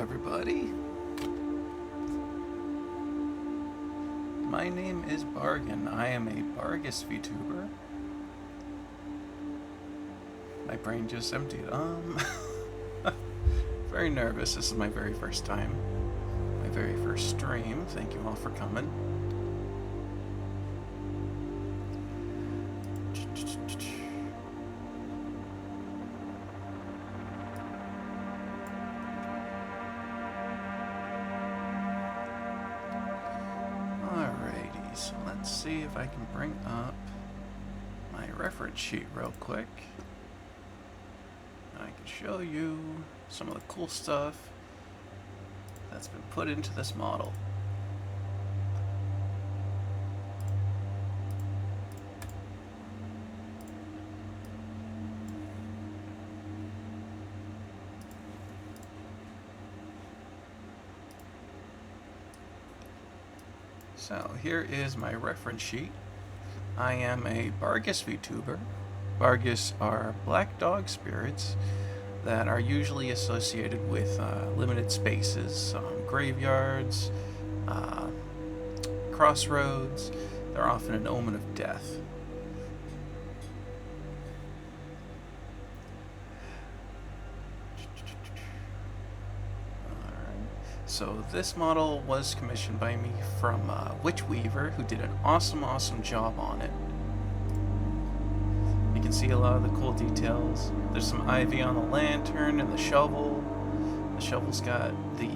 everybody. My name is Barghain. I am a Barghain VTuber. My brain just emptied. Very nervous. This is my very first time. My very first stream. Thank you all for coming. Alrighty, so let's see if I can bring up my reference sheet real quick. I can show you some of the cool stuff that's been put into this model. So here is my reference sheet. I am a Barghain VTuber. Barghain are black dog spirits that are usually associated with limited spaces, graveyards, crossroads. They're often an omen of death. So this model was commissioned by me from Witchweaver, who did an awesome job on it. You can see a lot of the cool details. There's some ivy on the lantern and the shovel. The shovel's got the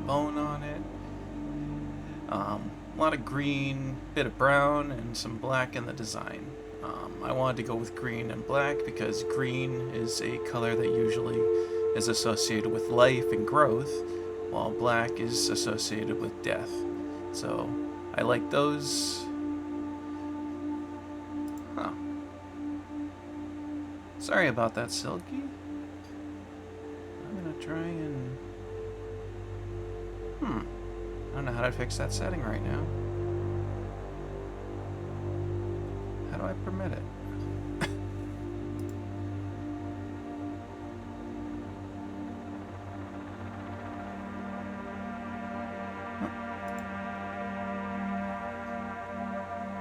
bone on it. A lot of green, bit of brown, and some black in the design. I wanted to go with green and black because green is a color that usually is associated with life and growth, while black is associated with death. So I like those. Huh. Sorry about that, Silky. I'm gonna try and... I don't know how to fix that setting right now. How do I permit it?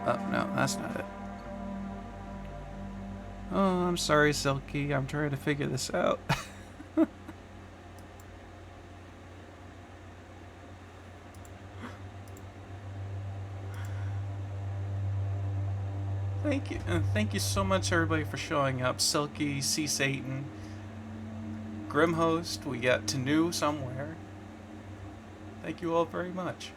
Oh, no, that's not it. Oh, I'm sorry, Silky. I'm trying to figure this out. Thank you. Thank you so much, everybody, for showing up. Silky, Sea Satan, Grimhost, we got Tanu somewhere. Thank you all very much.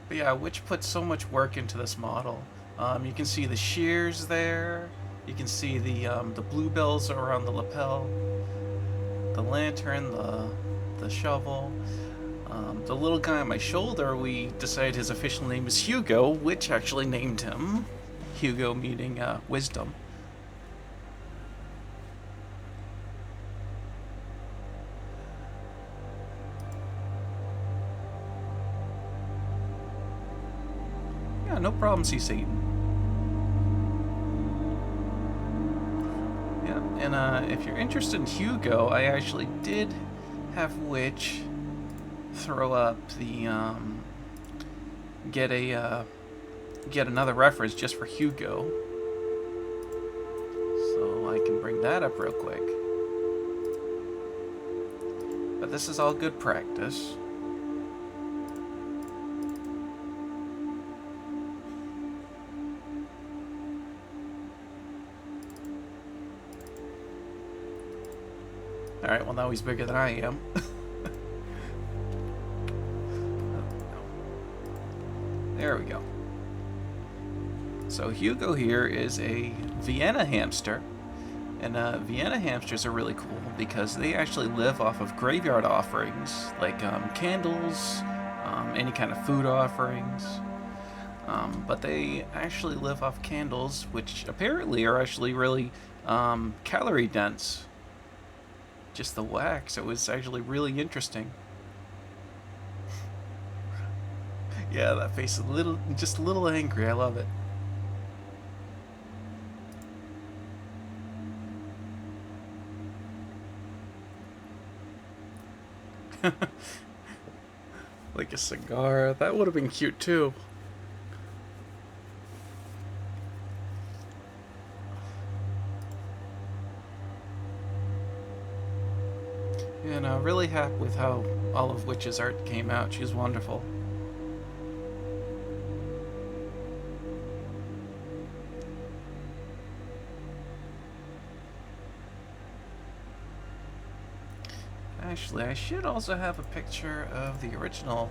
But yeah, Witch put so much work into this model. You can see the shears there. You can see the bluebells around the lapel, the lantern, the shovel. The little guy on my shoulder, we decided his official name is Hugo. Witch actually named him Hugo, meaning wisdom. Yeah, no problem, Sea Satan. Yeah, and if you're interested in Hugo, I actually did have Witch throw up the get another reference just for Hugo, so I can bring that up real quick. But this is all good practice. Alright, well now he's bigger than I am. There we go. So Hugo here is a Vienna hamster. And Vienna hamsters are really cool because they actually live off of graveyard offerings, like candles, any kind of food offerings. But they actually live off candles, which apparently are actually really calorie dense. Just the wax. It was actually really interesting. Yeah, that face is just a little angry. I love it. Like a cigar. That would have been cute too. And really happy with how all of Witch's art came out. She's wonderful. Actually, I should also have a picture of the original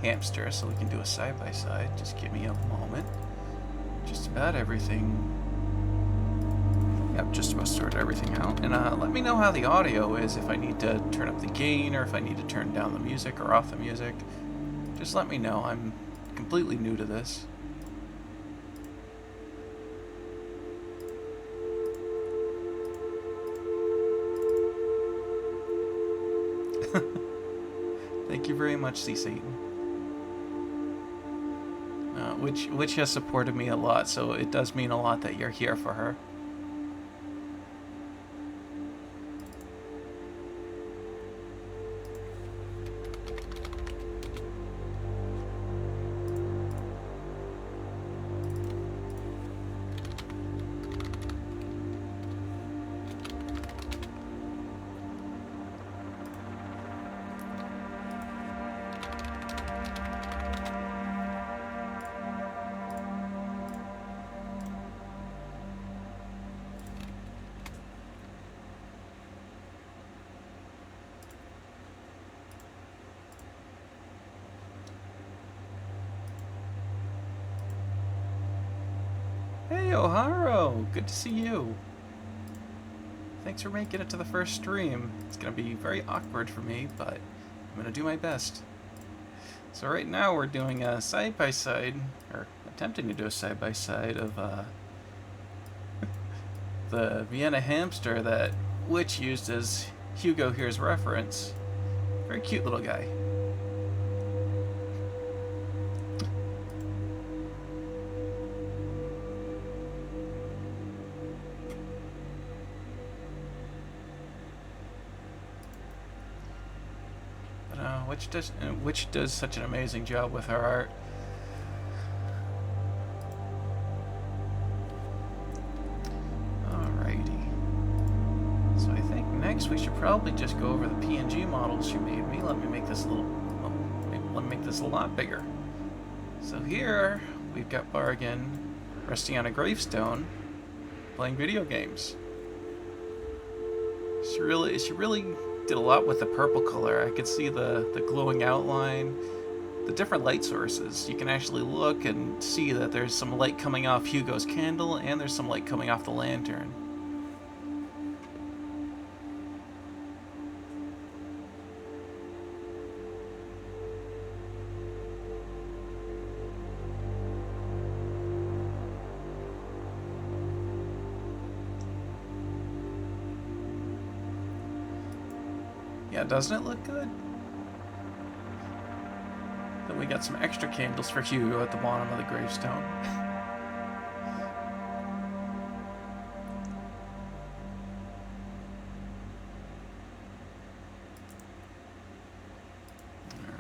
hamster so we can do a side-by-side. Just give me a moment. Just about everything. Yep, just about sorted everything out. And let me know how the audio is, if I need to turn up the gain or if I need to turn down the music or off the music. Just let me know. I'm completely new to this. Thank you very much, C. Satan. Which has supported me a lot, so it does mean a lot that you're here for her. Hey, O'Haro! Good to see you. Thanks for making it to the first stream. It's going to be very awkward for me, but I'm going to do my best. So right now we're doing a side-by-side, or attempting to do a side-by-side of the Vienna hamster that Witch used as Hugo here's reference. Very cute little guy. Which does such an amazing job with her art. Alrighty. So I think next we should probably just go over the PNG models she made me. Let me make this a lot bigger. So here we've got Barghain resting on a gravestone, playing video games. She really did a lot with the purple color. I could see the glowing outline, the different light sources. You can actually look and see that there's some light coming off Hugo's candle and there's some light coming off the lantern. Yeah, doesn't it look good? Then we got some extra candles for Hugo at the bottom of the gravestone.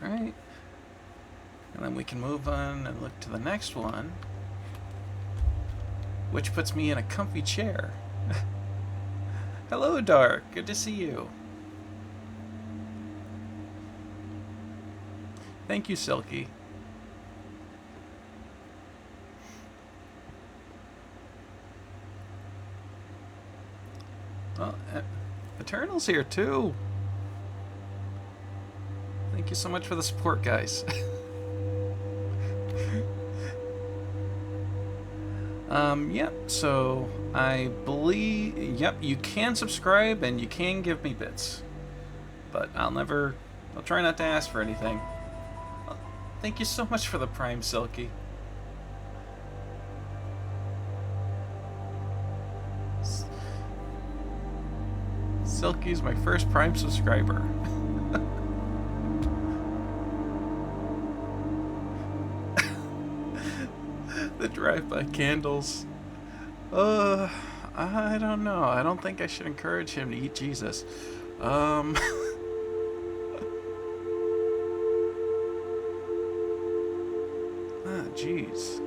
Alright. And then we can move on and look to the next one, which puts me in a comfy chair. Hello, Dark. Good to see you. Thank you, Silky. Well, Eternal's here too. Thank you so much for the support, guys. Yep, so I believe, yep, you can subscribe and you can give me bits. But I'll try not to ask for anything. Thank you so much for the Prime, Silky. Silky's my first Prime subscriber. The drive-by candles. I don't know. I don't think I should encourage him to eat Jesus. jeez.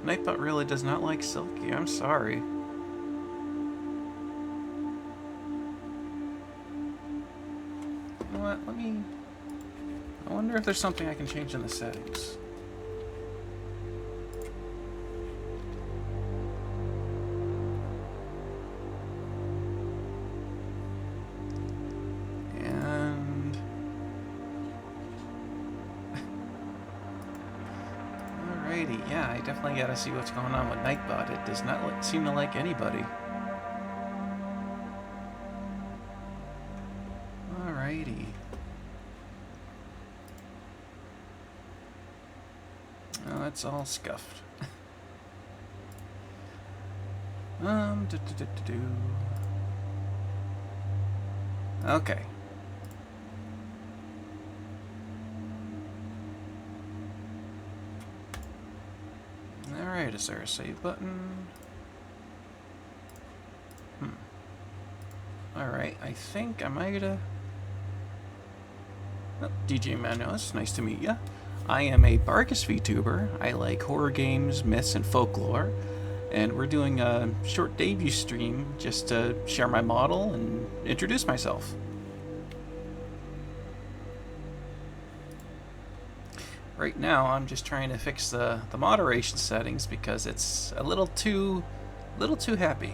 Nightbot really does not like Silky. I'm sorry. You know what? I wonder if there's something I can change in the settings. And... Alrighty, yeah, I definitely gotta see what's going on with Nightbot. It does not seem to like anybody. Alrighty. Oh, that's all scuffed. Okay. Alright, is there a save button? Alright, I think I might have... Oh, DJ Manos, nice to meet ya. I am a Barghain VTuber. I like horror games, myths, and folklore. And we're doing a short debut stream just to share my model and introduce myself. Right now, I'm just trying to fix the moderation settings because it's a little too happy.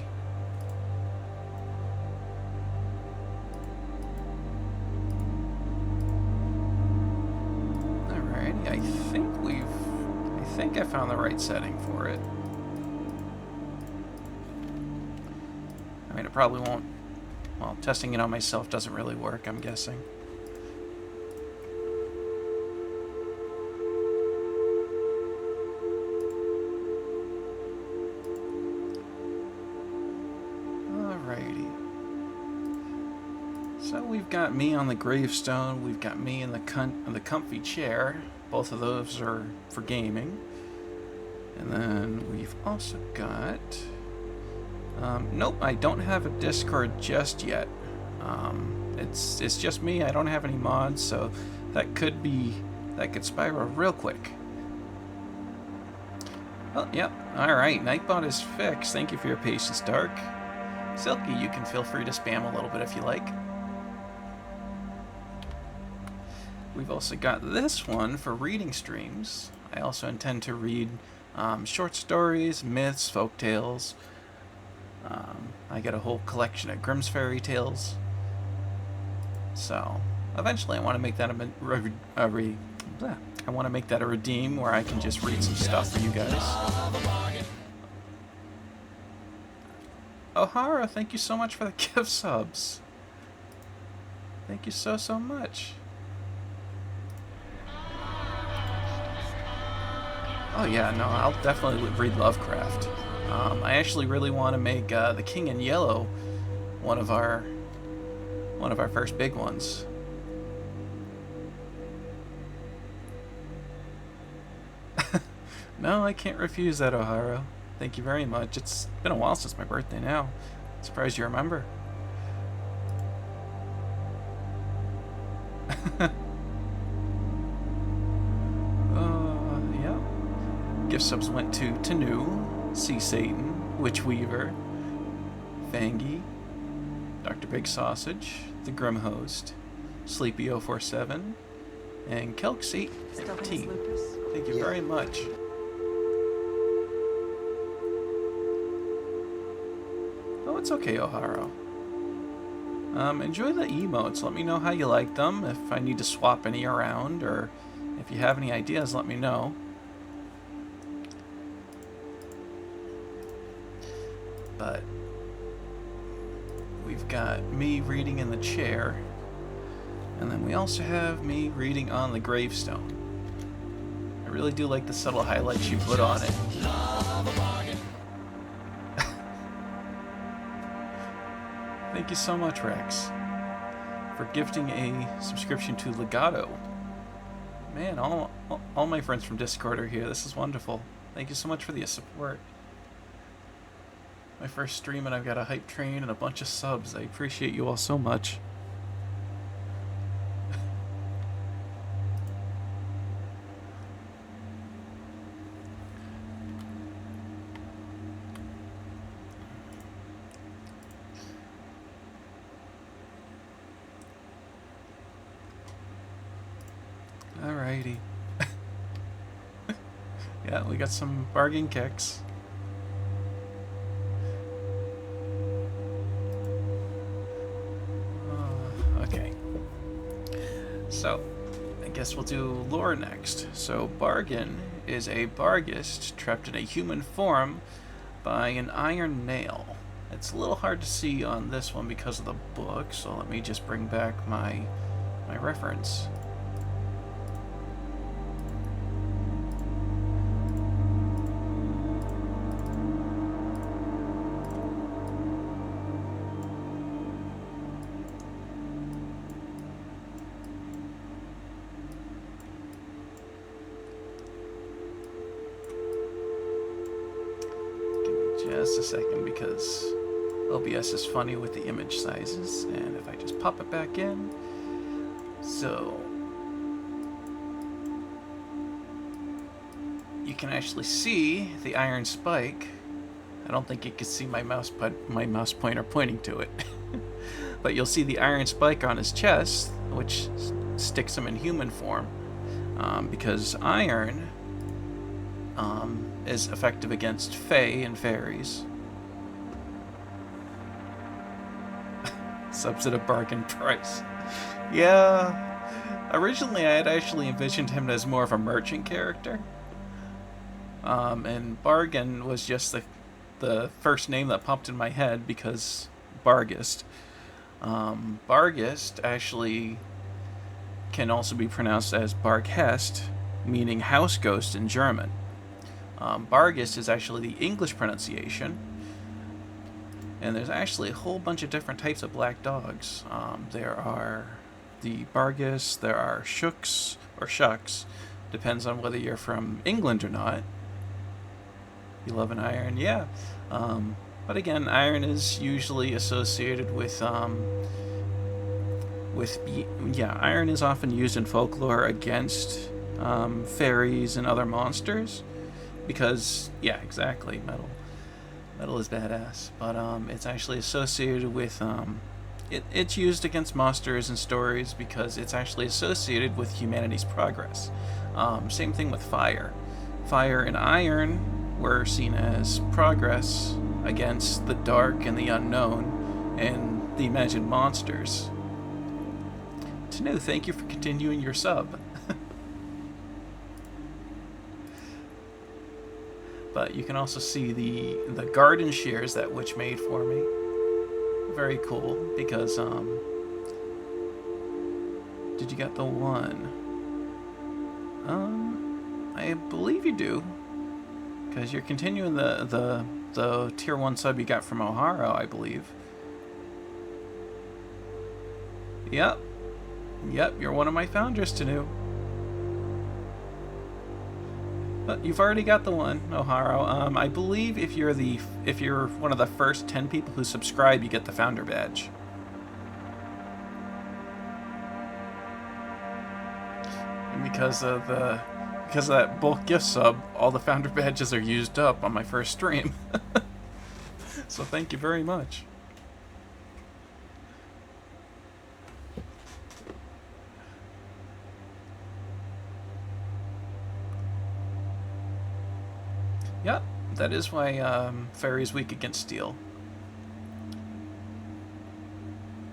Alrighty, I think I found the right setting for it. I mean, it probably won't. Well, testing it on myself doesn't really work, I'm guessing. So we've got me on the gravestone, we've got me in the comfy chair. Both of those are for gaming. And then we've also got... nope, I don't have a Discord just yet. It's just me, I don't have any mods, so that could spiral real quick. Oh, yep, alright, Nightbot is fixed. Thank you for your patience, Dark. Silky, you can feel free to spam a little bit if you like. We've also got this one for reading streams. I also intend to read short stories, myths, folktales. I got a whole collection of Grimm's fairy tales. So eventually, I want to make that a redeem where I can just read some stuff for you guys. O'Hara, thank you so much for the gift subs. Thank you so much. Oh yeah, no, I'll definitely read Lovecraft. I actually really want to make The King in Yellow one of our first big ones. No, I can't refuse that, O'Hara. Thank you very much. It's been a while since my birthday now. Surprised you remember. Yeah. Gift subs went to Tanu, Sea Satan, Witch Weaver, Fangy, Dr. Big Sausage, The Grim Host, Sleepy047, and Kelk815. Thank you very much. Oh, it's okay, O'Hara. Enjoy the emotes. Let me know how you like them. If I need to swap any around, or if you have any ideas, let me know. But we've got me reading in the chair, and then we also have me reading on the gravestone. I really do like the subtle highlights you put on it. Thank you so much, Rex, for gifting a subscription to Legato. Man, all my friends from Discord are here. This is wonderful. Thank you so much for the support. My first stream, and I've got a hype train and a bunch of subs. I appreciate you all so much. Alrighty. Yeah, we got some bargain kicks. Okay. So, I guess we'll do lore next. So, Barghain is a Barghist trapped in a human form by an iron nail. It's a little hard to see on this one because of the book, so let me just bring back my reference. Just a second, because OBS is funny with the image sizes, and if I just pop it back in, so you can actually see the iron spike. I don't think you can see my mouse pointer pointing to it, but you'll see the iron spike on his chest, which sticks him in human form, because iron is effective against fae and fairies. Subs at a bargain price. Yeah, originally I had actually envisioned him as more of a merchant character. And Barghain was just the first name that popped in my head because Barghist. Barghist actually can also be pronounced as Barghest, meaning house ghost in German. Barghist is actually the English pronunciation, and there's actually a whole bunch of different types of black dogs. There are the Barghist, there are Shooks, or Shucks, depends on whether you're from England or not. You love an iron, yeah. But again, iron is usually associated with iron is often used in folklore against fairies and other monsters. Because, yeah, exactly, metal is badass, but it's actually associated with it's used against monsters and stories because it's actually associated with humanity's progress. Same thing with fire. Fire and iron were seen as progress against the dark and the unknown and the imagined monsters. Tanu, thank you for continuing your sub. But you can also see the garden shears that Witch made for me. Very cool, because did you get the one? I believe you do, because you're continuing the tier 1 sub you got from Ohara, I believe. Yep, you're one of my founders, Tanu. But you've already got the one, Ohara. I believe if you're one of the first 10 people who subscribe, you get the founder badge. And because of that bulk gift sub, all the founder badges are used up on my first stream. So thank you very much. Yep, that is why Fairy's weak against steel.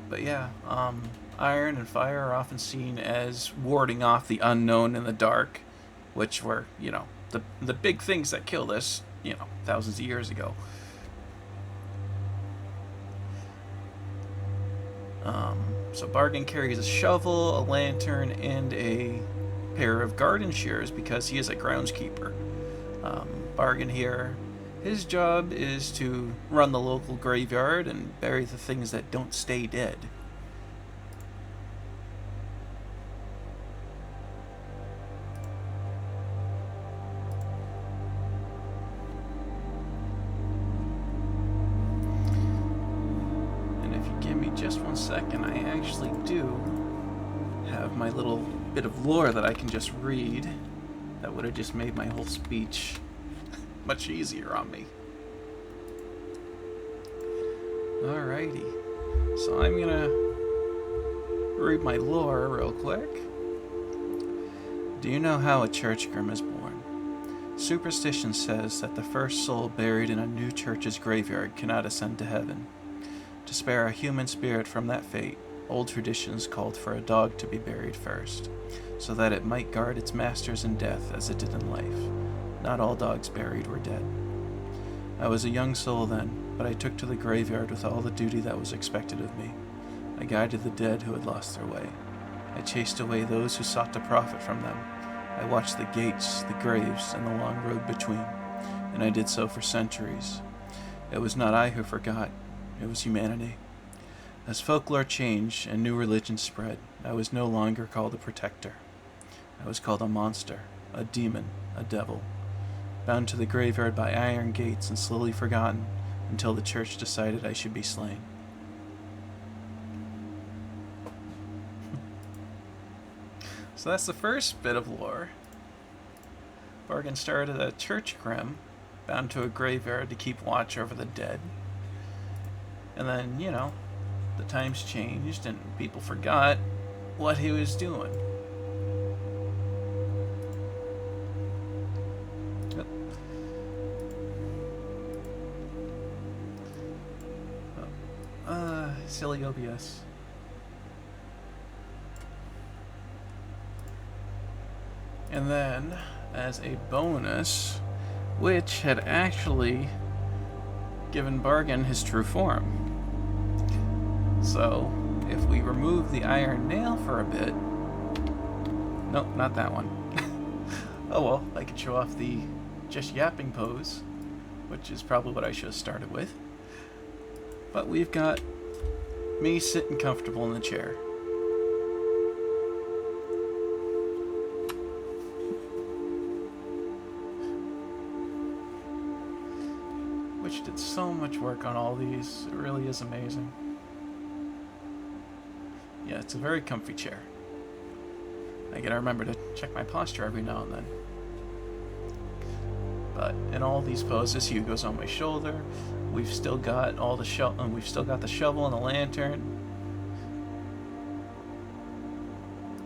But yeah, iron and fire are often seen as warding off the unknown and the dark, which were, the big things that killed us, thousands of years ago. So Barghain carries a shovel, a lantern, and a pair of garden shears because he is a groundskeeper. Barghain here, his job is to run the local graveyard and bury the things that don't stay dead. And if you give me just 1 second, I actually do have my little bit of lore that I can just read. That would have just made my whole speech much easier on me. Alrighty. So I'm gonna read my lore real quick. Do you know how a church grim is born? Superstition says that the first soul buried in a new church's graveyard cannot ascend to heaven. To spare a human spirit from that fate, old traditions called for a dog to be buried first, so that it might guard its masters in death as it did in life. Not all dogs buried were dead. I was a young soul then, but I took to the graveyard with all the duty that was expected of me. I guided the dead who had lost their way. I chased away those who sought to profit from them. I watched the gates, the graves, and the long road between, and I did so for centuries. It was not I who forgot, it was humanity. As folklore changed and new religions spread, I was no longer called a protector. I was called a monster, a demon, a devil, bound to the graveyard by iron gates and slowly forgotten until the church decided I should be slain. So that's the first bit of lore. Barghain started a church grim, bound to a graveyard to keep watch over the dead. And then, the times changed and people forgot what he was doing. Yep. Silly OBS. And then, as a bonus, which had actually given Barghain his true form. So, if we remove the iron nail for a bit... Nope, not that one. Oh well, I could show off the just yapping pose, which is probably what I should have started with. But we've got me sitting comfortable in the chair. Which did so much work on all these. It really is amazing. Yeah, it's a very comfy chair. I gotta remember to check my posture every now and then. But in all these poses, Hugo's on my shoulder. We've still got all the we've still got the shovel and the lantern.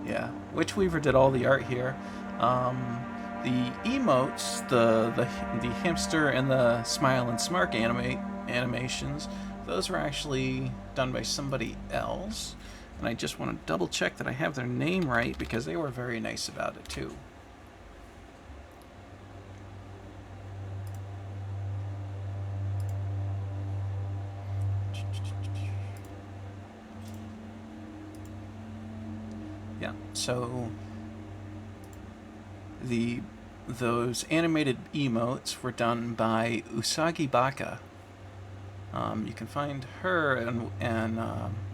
Yeah, Witch Weaver did all the art here. The emotes, the hamster and the smile and smirk animations, those were actually done by somebody else. And I just want to double check that I have their name right because they were very nice about it too. Yeah, so those animated emotes were done by Usagi Baka. You can find her and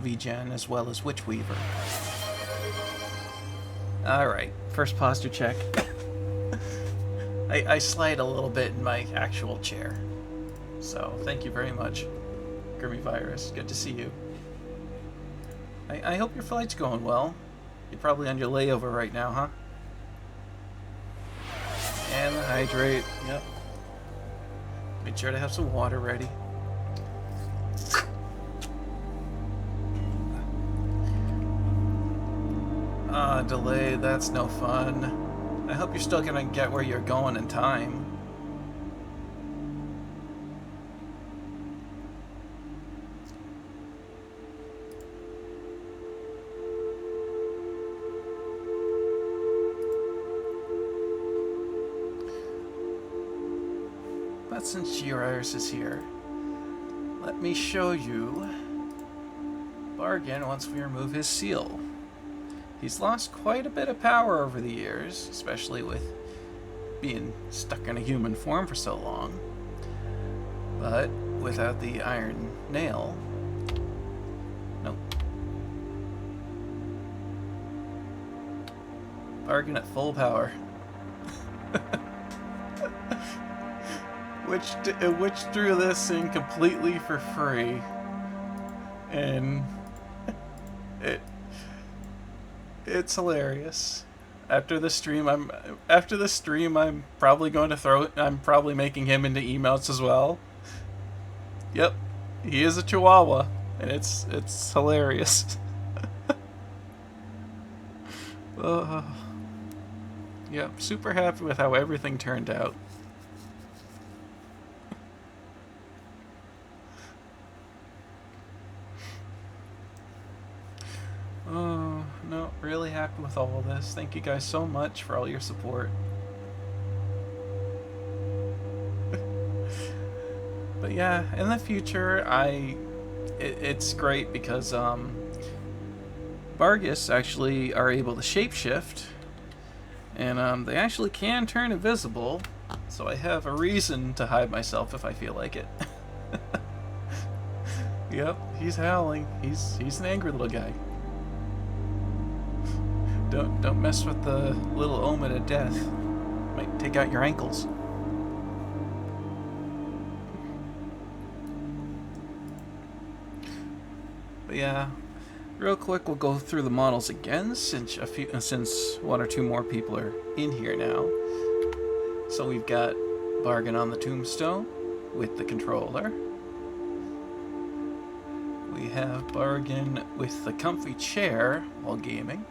VGen as well as Witch Weaver. Alright, first posture check. I slide a little bit in my actual chair. So, thank you very much, Grimmy Virus. Good to see you. I hope your flight's going well. You're probably on your layover right now, huh? And the hydrate, yep. Make sure to have some water ready. Delay, that's no fun. I hope you're still gonna get where you're going in time. But since G-Iris is here, let me show you Barghain once we remove his seal. He's lost quite a bit of power over the years, especially with being stuck in a human form for so long. But without the iron nail, nope. Barghain at full power. Which drew this in completely for free, and it's hilarious. After the stream, I'm probably going to I'm probably making him into emotes as well. Yep, he is a Chihuahua, and it's hilarious. Yep, super happy with how everything turned out. Oh, no, really happy with all of this. Thank you guys so much for all your support. But yeah, in the future, it's great because Barghain actually are able to shapeshift, and they actually can turn invisible, so I have a reason to hide myself if I feel like it. Yep, he's howling. He's an angry little guy. Don't mess with the little omen of death. Might take out your ankles. But yeah, real quick, we'll go through the models again since one or two more people are in here now. So we've got Barghain on the tombstone with the controller. We have Barghain with the comfy chair while gaming.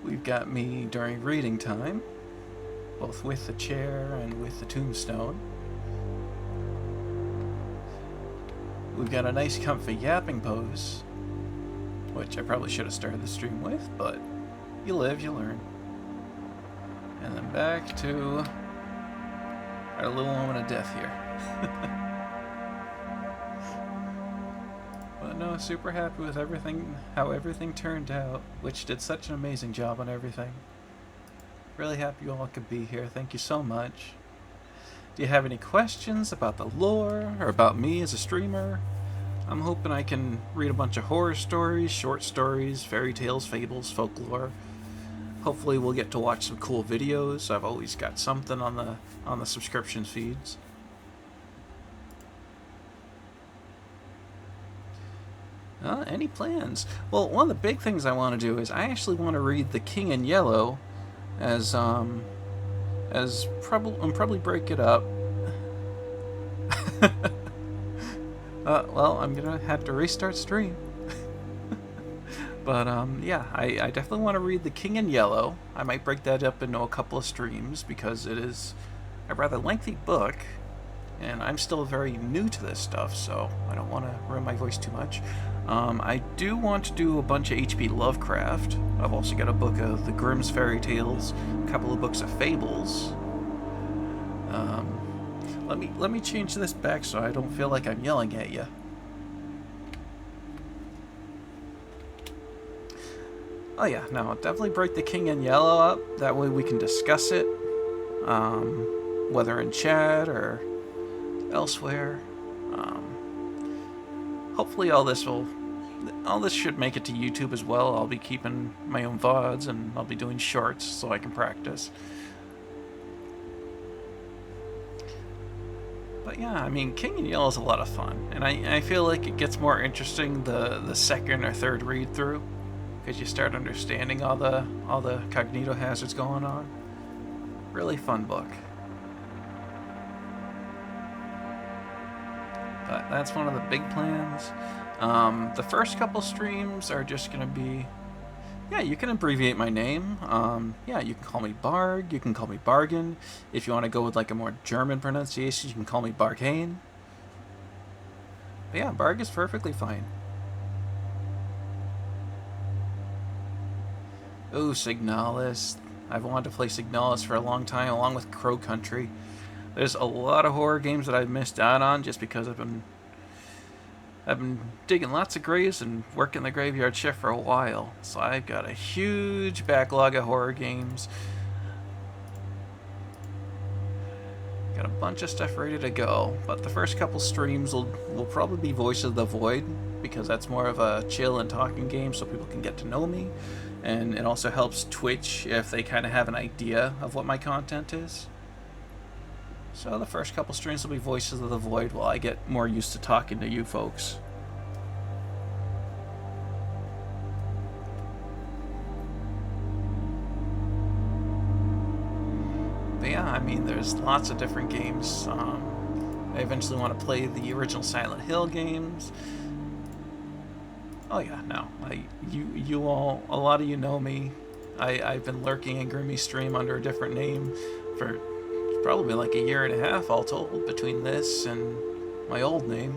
We've got me during reading time, both with the chair and with the tombstone. We've got a nice comfy yapping pose, which I probably should have started the stream with, but you live, you learn. And then back to our little moment of death here. But no, super happy with everything, how everything turned out, which did such an amazing job on everything. Really happy you all could be here. Thank you so much. Do you have any questions about the lore or about me as a streamer? I'm hoping I can read a bunch of horror stories, short stories, fairy tales, fables, folklore. Hopefully we'll get to watch some cool videos. I've always got something on the subscription feeds. Any plans? Well, one of the big things I want to do is I actually want to read The King in Yellow probably break it up. Well, I'm gonna have to restart stream. But yeah, I definitely want to read The King in Yellow. I might break that up into a couple of streams because it is a rather lengthy book, and I'm still very new to this stuff, so I don't want to ruin my voice too much. I do want to do a bunch of H.P. Lovecraft. I've also got a book of the Grimm's Fairy Tales, a couple of books of fables. Let me change this back so I don't feel like I'm yelling at you. Oh yeah, no, definitely break The King in Yellow up. That way we can discuss it, whether in chat or elsewhere. Hopefully all this should make it to YouTube as well. I'll be keeping my own VODs and I'll be doing shorts so I can practice. But yeah, I mean, King in Yellow is a lot of fun, and I feel like it gets more interesting the second or third read through, because you start understanding all the cognito hazards going on. Really fun book. But that's one of the big plans. The first couple streams are just gonna be, yeah, you can abbreviate my name. Yeah, you can call me Barg, you can call me Barghain. If you want to go with like a more German pronunciation, you can call me Barghain. But yeah, Barg is perfectly fine. Oh, Signalis. I've wanted to play Signalis for a long time, along with Crow Country. There's a lot of horror games that I've missed out on just because I've been digging lots of graves and working the graveyard shift for a while. So I've got a huge backlog of horror games. Got a bunch of stuff ready to go, but the first couple streams will probably be Voice of the Void, because that's more of a chill and talking game so people can get to know me. And it also helps Twitch if they kind of have an idea of what my content is. So the first couple streams will be Voices of the Void while I get more used to talking to you folks. But yeah, I mean, there's lots of different games. I eventually want to play the original Silent Hill games. Oh yeah, no. You all, a lot of you know me. I've been lurking in Grimmy's stream under a different name for probably like a year and a half all told between this and my old name.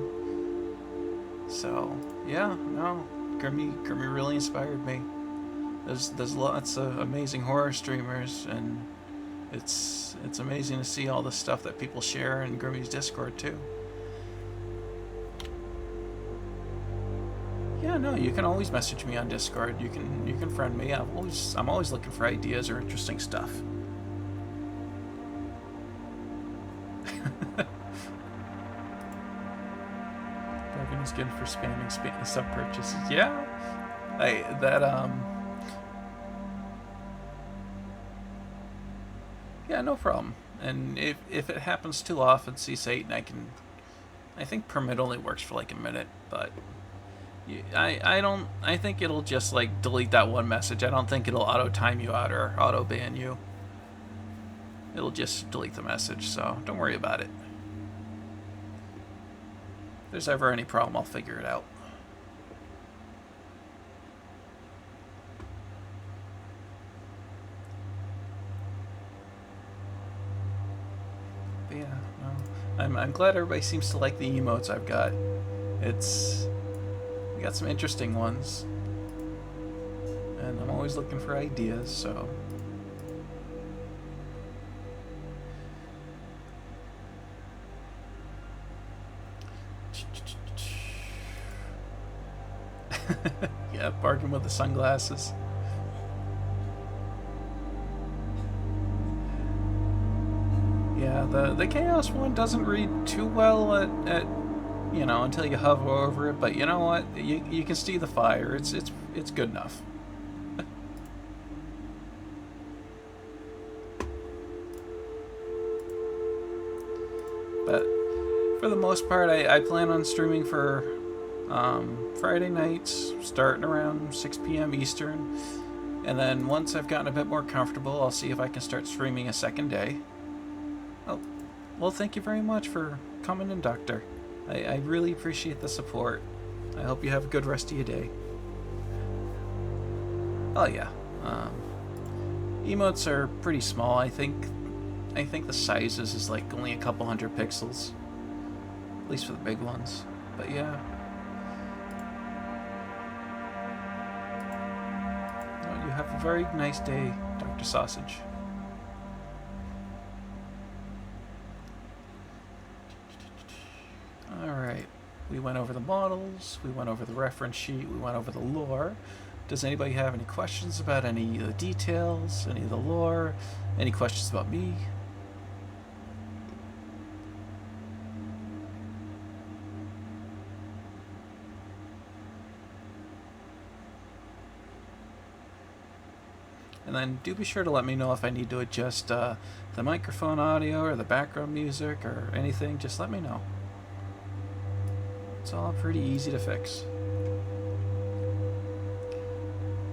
So yeah, no, Grimmy really inspired me. There's lots of amazing horror streamers, and it's amazing to see all the stuff that people share in Grimmy's Discord too. Yeah, no, you can always message me on Discord. You can friend me. I'm always looking for ideas or interesting stuff. Barghain is good for spamming sub purchases. Yeah, yeah, no problem. And if it happens too often, C8, I think permit only works for like a minute, but I think it'll just like delete that one message. I don't think it'll auto time you out or auto ban you. It'll just delete the message, so don't worry about it. If there's ever any problem, I'll figure it out. But yeah, no, I'm glad everybody seems to like the emotes I've got. We got some interesting ones, and I'm always looking for ideas, so. Yeah, Barghain with the sunglasses. Yeah, the Chaos one doesn't read too well at until you hover over it, but you know what? You can see the fire. It's good enough. But for the most part, I plan on streaming for Friday nights, starting around 6 p.m. Eastern. And then once I've gotten a bit more comfortable, I'll see if I can start streaming a second day. Oh, well, thank you very much for coming in, Doctor. I really appreciate the support. I hope you have a good rest of your day. Oh yeah, emotes are pretty small. I think the sizes is like only a couple hundred pixels, at least for the big ones. But yeah. Well, you have a very nice day, Dr. Sausage. Alright, we went over the models, we went over the reference sheet, we went over the lore. Does anybody have any questions about any of the details, any of the lore, any questions about me? And then do be sure to let me know if I need to adjust the microphone audio or the background music or anything. Just let me know. It's all pretty easy to fix.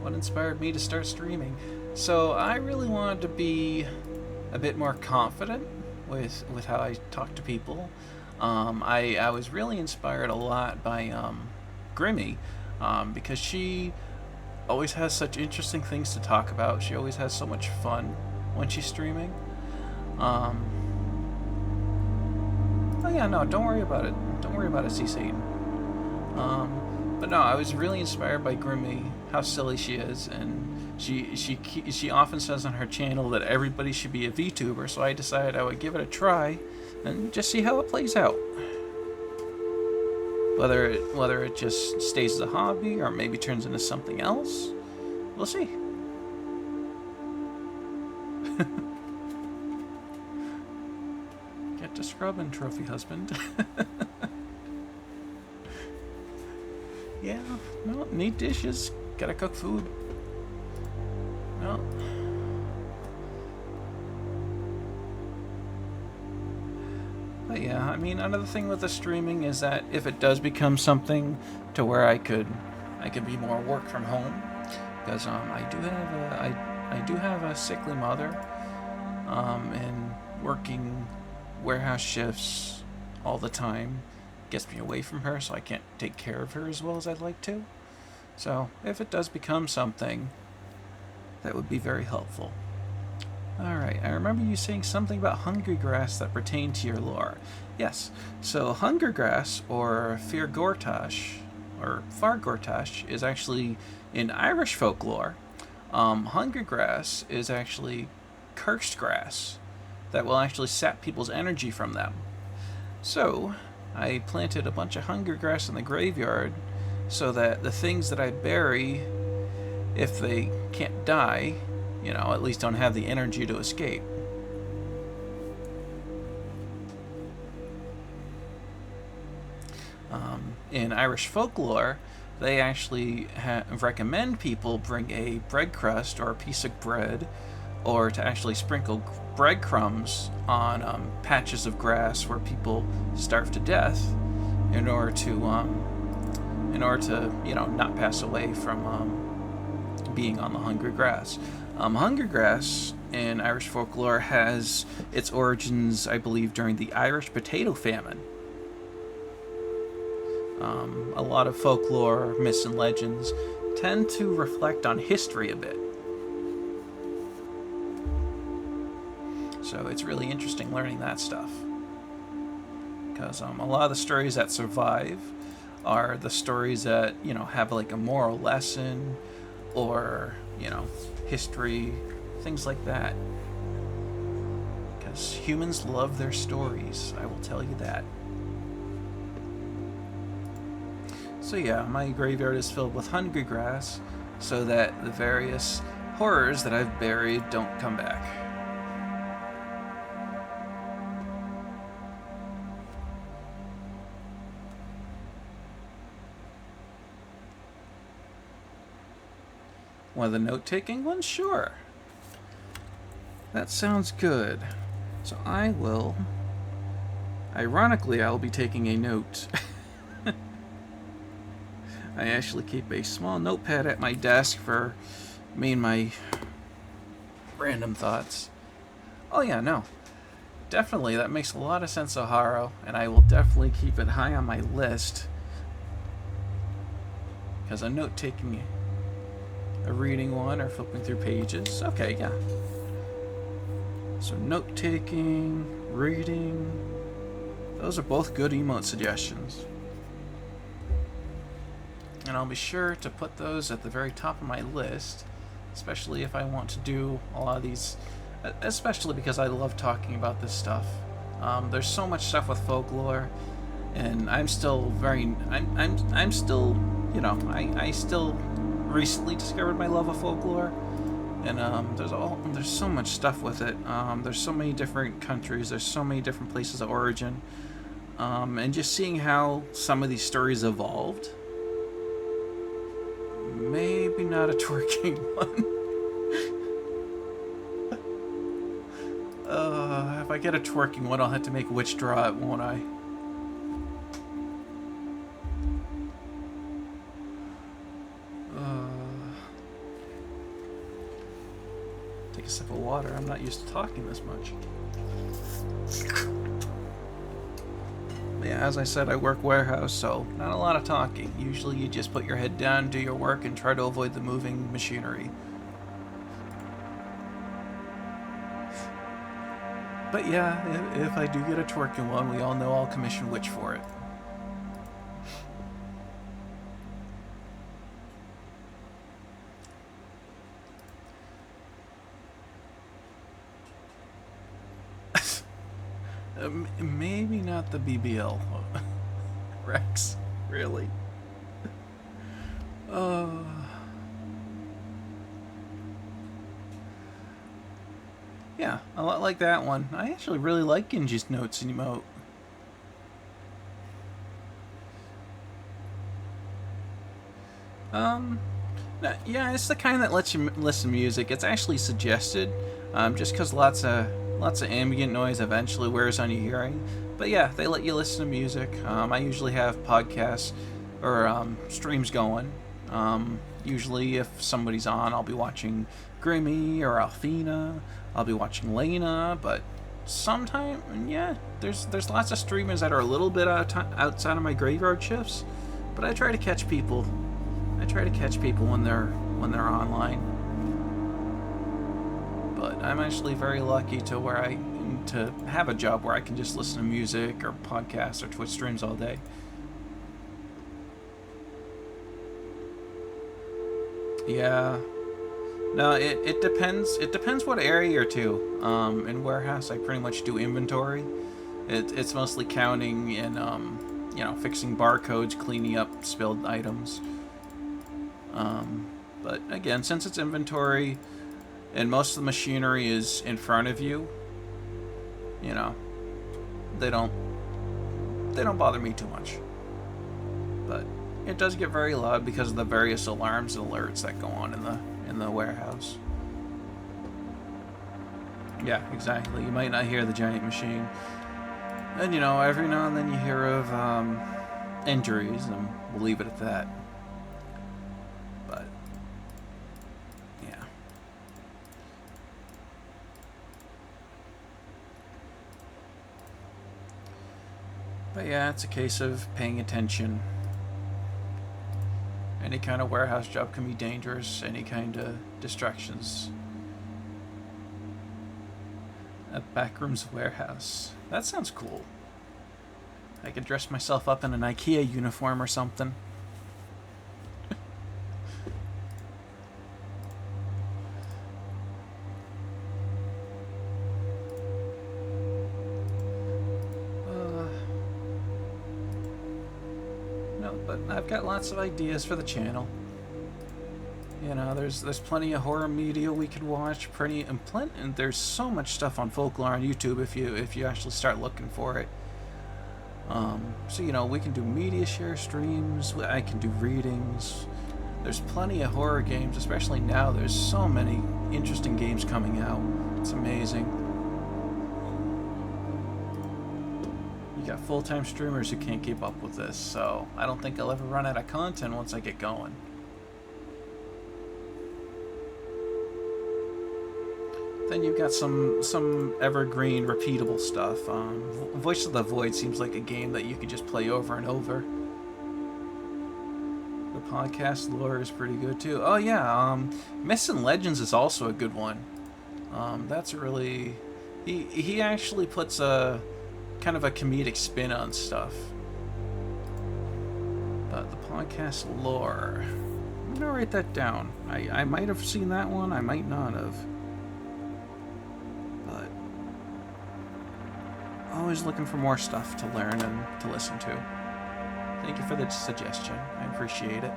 What inspired me to start streaming? So I really wanted to be a bit more confident with how I talk to people. I was really inspired a lot by Grimmy because she always has such interesting things to talk about. She always has so much fun when she's streaming. Oh yeah, no, don't worry about it. Don't worry about it, C. Satan. But no, I was really inspired by Grimmy, how silly she is, and she often says on her channel that everybody should be a VTuber, so I decided I would give it a try and just see how it plays out. Whether it just stays as a hobby or maybe turns into something else, we'll see. Get to scrubbing, trophy husband. Yeah, no, need dishes. Gotta cook food. No. But yeah, I mean, another thing with the streaming is that if it does become something to where I could be more work from home, because I do have a sickly mother, and working warehouse shifts all the time gets me away from her, so I can't take care of her as well as I'd like to. So if it does become something, that would be very helpful. Alright, I remember you saying something about hungry grass that pertained to your lore. Yes, so hunger grass, or Fargortash, is actually in Irish folklore. Hunger grass is actually cursed grass that will actually sap people's energy from them. So, I planted a bunch of hunger grass in the graveyard so that the things that I bury, if they can't die, at least don't have the energy to escape. In Irish folklore, they actually recommend people bring a bread crust or a piece of bread, or to actually sprinkle breadcrumbs on patches of grass where people starve to death, in order to not pass away from being on the hungry grass. Hunger grass in Irish folklore has its origins, I believe, during the Irish potato famine. A lot of folklore, myths, and legends tend to reflect on history a bit. So it's really interesting learning that stuff. Because a lot of the stories that survive are the stories that, have like a moral lesson, or, history, things like that. Because humans love their stories, I will tell you that. So yeah, my graveyard is filled with hungry grass so that the various horrors that I've buried don't come back. One of the note-taking ones? Sure. That sounds good. So I will... Ironically, I'll be taking a note. I actually keep a small notepad at my desk for me and my random thoughts. Oh yeah, no. Definitely, that makes a lot of sense, O'Hara, and I will definitely keep it high on my list. Because a note-taking... a reading one or flipping through pages. Okay, yeah. So note-taking, reading, those are both good emote suggestions. And I'll be sure to put those at the very top of my list, especially if I want to do a lot of these, especially because I love talking about this stuff. There's so much stuff with folklore, and I'm still I'm still, I still recently discovered my love of folklore, and there's so much stuff with it. There's so many different countries, there's so many different places of origin, and just seeing how some of these stories evolved. Maybe not a twerking one. If I get a twerking one, I'll have to make Witch draw it, won't I? Take a sip of water. I'm not used to talking this much. Yeah, as I said, I work warehouse, so not a lot of talking. Usually you just put your head down, do your work, and try to avoid the moving machinery. But yeah, if I do get a twerking one, we all know I'll commission Witch for it. Maybe not the BBL. Rex, really? Yeah, a lot like that one. I actually really like Genji's notes and emote. Yeah, it's the kind that lets you listen to music. It's actually suggested, just because lots of ambient noise eventually wears on your hearing. But yeah, they let you listen to music. I usually have podcasts or streams going. Usually if somebody's on, I'll be watching Grimmy or Alfina. I'll be watching Lena, but sometimes, yeah, there's lots of streamers that are a little bit outside of my graveyard shifts, but I try to catch people I try to catch people when they're online. But I'm actually very lucky to have a job where I can just listen to music or podcasts or Twitch streams all day. Yeah. No, it depends. It depends what area you're to. In warehouse, I pretty much do inventory. It's mostly counting and fixing barcodes, cleaning up spilled items. But again, since it's inventory, and most of the machinery is in front of you, they don't bother me too much. But it does get very loud because of the various alarms and alerts that go on in the warehouse. Yeah, exactly. You might not hear the giant machine. And every now and then you hear of injuries, and we'll leave it at that. But yeah. But yeah, it's a case of paying attention. Any kind of warehouse job can be dangerous. Any kind of distractions. A backrooms warehouse. That sounds cool. I could dress myself up in an IKEA uniform or something. No, but I've got lots of ideas for the channel. There's plenty of horror media we could watch. And there's so much stuff on Folklore on YouTube if you actually start looking for it. So we can do media share streams. I can do readings. There's plenty of horror games, especially now. There's so many interesting games coming out. It's amazing. You got full-time streamers who can't keep up with this, so I don't think I'll ever run out of content once I get going. Then you've got some evergreen, repeatable stuff. Voice of the Void seems like a game that you could just play over and over. The podcast lore is pretty good too. Oh yeah, Myths and Legends is also a good one. That's really... He actually puts a kind of a comedic spin on stuff. But the podcast lore... I'm gonna write that down. I might have seen that one, I might not have. Always looking for more stuff to learn and to listen to. Thank you for the suggestion. I appreciate it.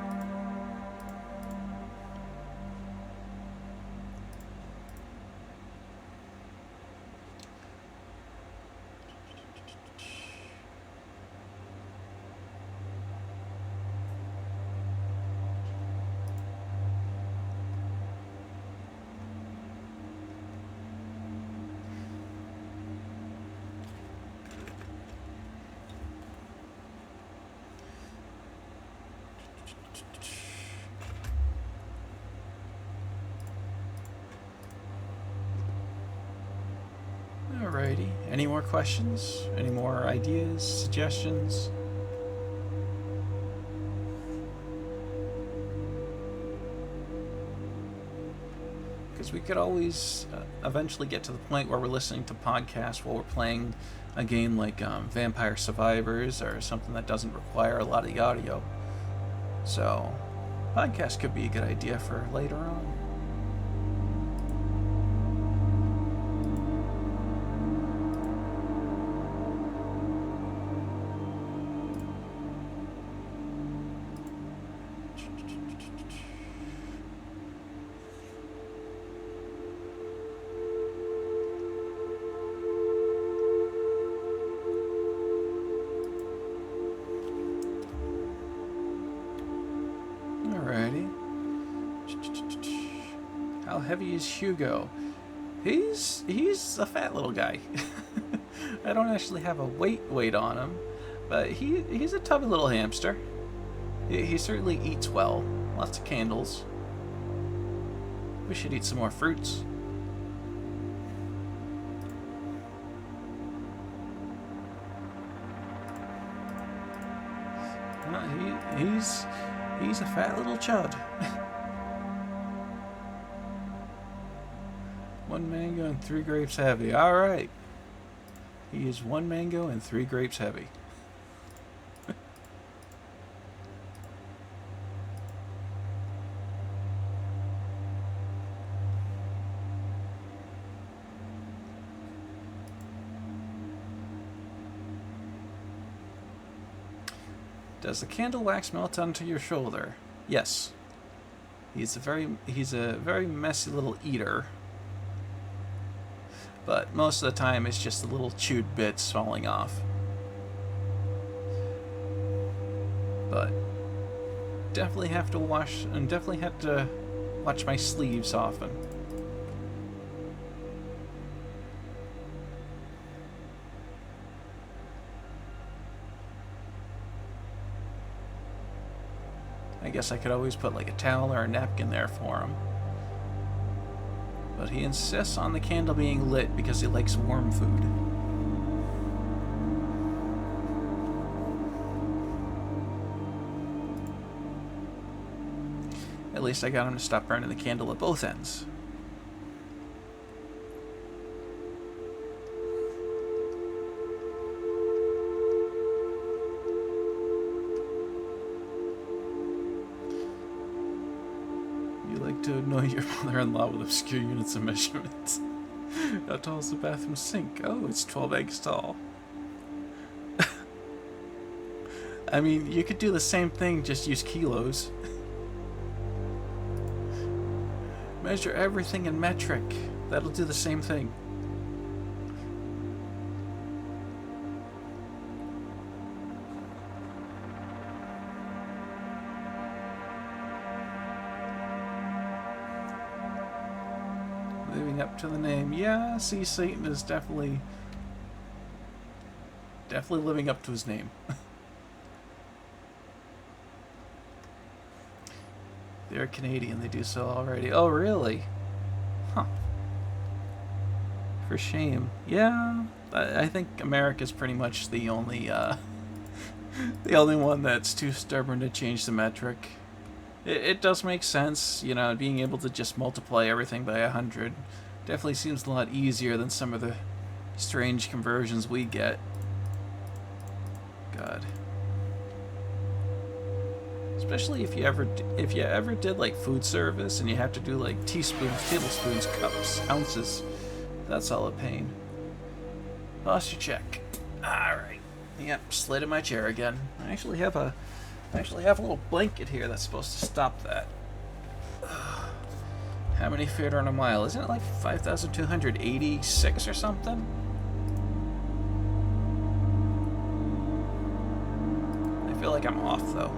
Alrighty. Any more questions? Any more ideas? Suggestions? Because we could always eventually get to the point where we're listening to podcasts while we're playing a game like Vampire Survivors or something that doesn't require a lot of the audio. So, podcast could be a good idea for later on. How heavy is Hugo? He's a fat little guy. I don't actually have a weight on him, but he's a tubby little hamster. He certainly eats well. Lots of candles. We should eat some more fruits. He's He's a fat little chud. One mango and 3 grapes heavy. Alright. He is 1 mango and 3 grapes heavy. Does the candle wax melt onto your shoulder? Yes. He's a very messy little eater. But most of the time it's just the little chewed bits falling off. But definitely have to wash and definitely have to watch my sleeves often. I guess I could always put like a towel or a napkin there for him. But he insists on the candle being lit because he likes warm food. At least I got him to stop burning the candle at both ends. To annoy your mother-in-law with obscure units of measurement. How tall is the bathroom sink? Oh, it's 12 eggs tall. I mean, you could do the same thing, just use kilos. Measure everything in metric. That'll do the same thing. Living up to the name. Yeah, see, Satan is definitely living up to his name. They're Canadian, they do so already. Oh, really? Huh. For shame. Yeah, I think America's pretty much the only one that's too stubborn to change the metric. It does make sense, you know, being able to just multiply everything by 100 definitely seems a lot easier than some of the strange conversions we get. God. Especially if you ever did like food service and you have to do like teaspoons, tablespoons, cups, ounces. That's all a pain. Posture check. Alright. Yep, slid in my chair again. I actually have a little blanket here that's supposed to stop that. How many feet are in a mile? Isn't it like 5,286 or something? I feel like I'm off though.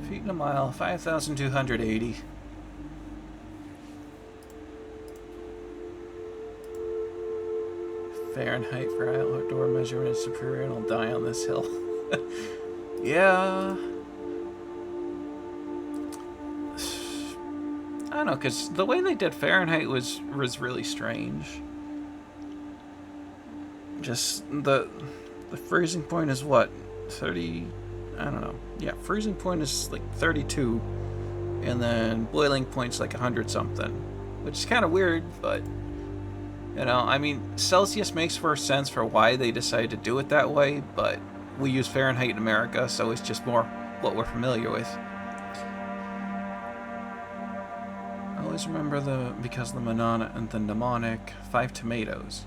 Feet in a mile, 5,280. Fahrenheit for outdoor measurement is superior and I'll die on this hill. Yeah. I don't know, because the way they did Fahrenheit was really strange. Just the freezing point is what? 30... I don't know. Yeah, freezing point is like 32. And then boiling point's like 100 something. Which is kind of weird, but... You know, I mean, Celsius makes for sense for why they decided to do it that way, but we use Fahrenheit in America, so it's just more what we're familiar with. I always remember because the mnemonic, 5 tomatoes.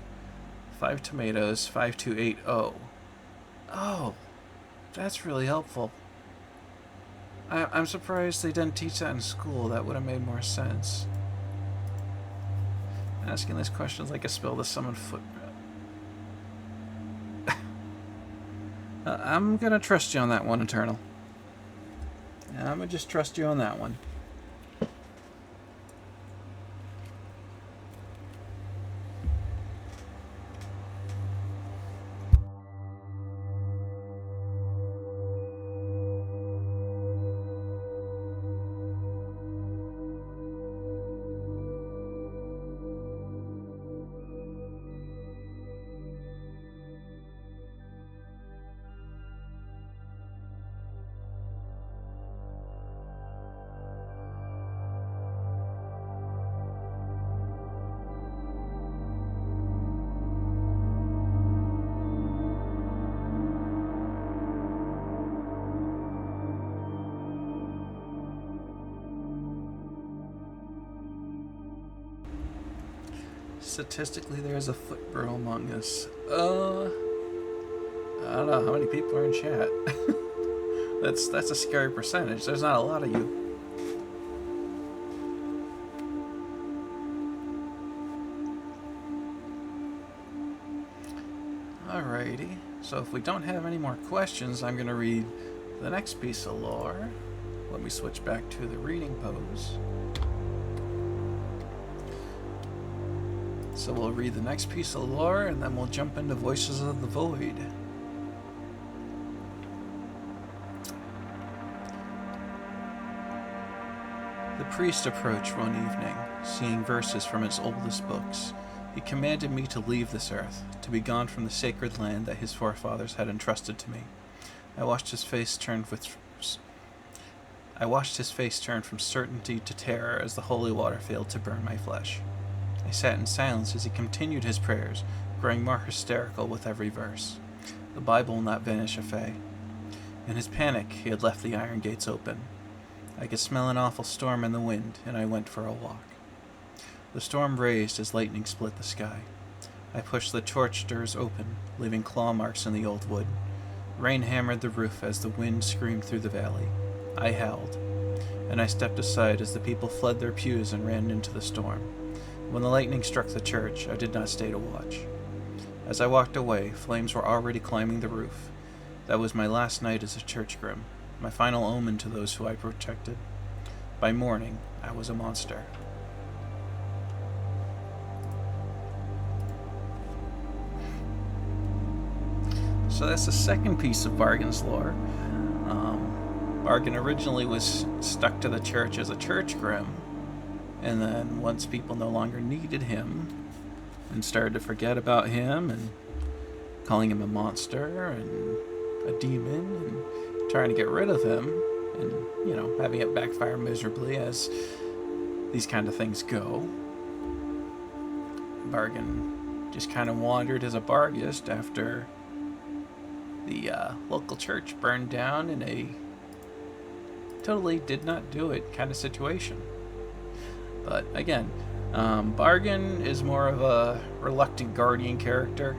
5 tomatoes, 5280. Oh, that's really helpful. I'm surprised they didn't teach that in school. That would have made more sense. Asking these questions like a spell to summon foot. I'm gonna trust you on that one, Eternal. I'm gonna just trust you on that one. statistically there's a footbrew among us. I don't know how many people are in chat. That's a scary percentage. There's not a lot of you. Alrighty. So if we don't have any more questions, I'm going to read the next piece of lore. Let me switch back to the reading pose. So we'll read the next piece of lore, and then we'll jump into Voices of the Void. The priest approached one evening, seeing verses from his oldest books. He commanded me to leave this earth, to be gone from the sacred land that his forefathers had entrusted to me. I watched his face turn from certainty to terror as the holy water failed to burn my flesh. I sat in silence as he continued his prayers, growing more hysterical with every verse. The Bible will not vanish, Faye. In his panic, he had left the iron gates open. I could smell an awful storm in the wind, and I went for a walk. The storm raised as lightning split the sky. I pushed the torch doors open, leaving claw marks in the old wood. Rain hammered the roof as the wind screamed through the valley. I howled, and I stepped aside as the people fled their pews and ran into the storm. When the lightning struck the church, I did not stay to watch. As I walked away, flames were already climbing the roof. That was my last night as a church grim, my final omen to those who I protected. By morning, I was a monster. So that's the second piece of Barghain's lore. Barghain originally was stuck to the church as a church grim, and then once people no longer needed him and started to forget about him and calling him a monster and a demon and trying to get rid of him and, having it backfire miserably as these kind of things go, Barghain just kind of wandered as a Barghist after the local church burned down in a totally did not do it kind of situation. But again, Barghain is more of a reluctant guardian character.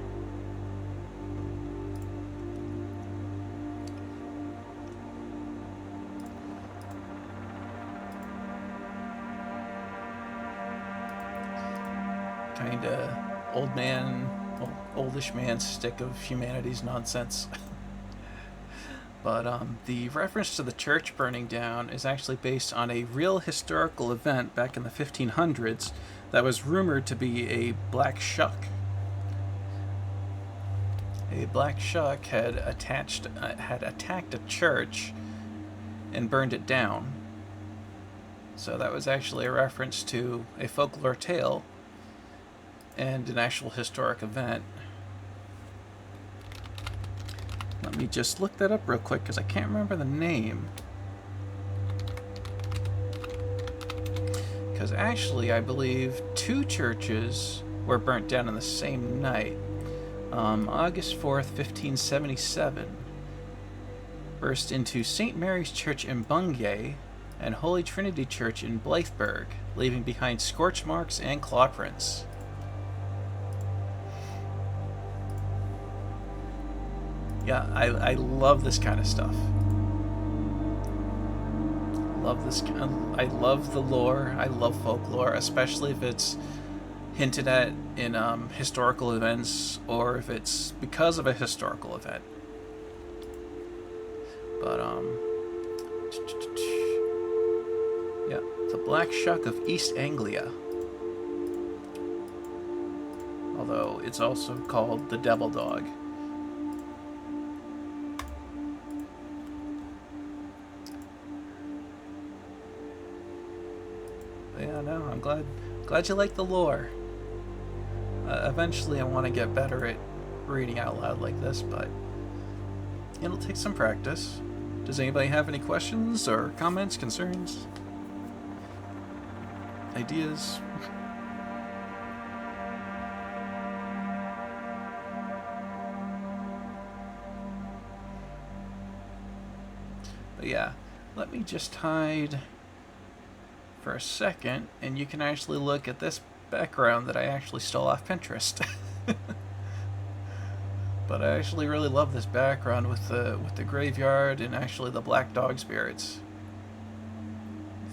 Kinda oldish man stick of humanity's nonsense. But the reference to the church burning down is actually based on a real historical event back in the 1500s that was rumored to be a black shuck. A black shuck had attacked a church and burned it down. So that was actually a reference to a folklore tale and an actual historic event. Let me just look that up real quick because I can't remember the name. Because actually, I believe 2 churches were burnt down on the same night. August 4th, 1577, burst into St. Mary's Church in Bungay and Holy Trinity Church in Blytheburg, leaving behind scorch marks and claw prints. Yeah, I love this kind of stuff. I love the lore. I love folklore, especially if it's hinted at in historical events or if it's because of a historical event. But yeah, the Black Shuck of East Anglia. Although it's also called the Devil Dog. Yeah, no, I'm glad you like the lore. Eventually I want to get better at reading out loud like this, but it'll take some practice. Does anybody have any questions or comments, concerns, ideas? But yeah, let me just hide for a second, and you can actually look at this background that I actually stole off Pinterest. But I actually really love this background with the graveyard and actually the black dog spirits.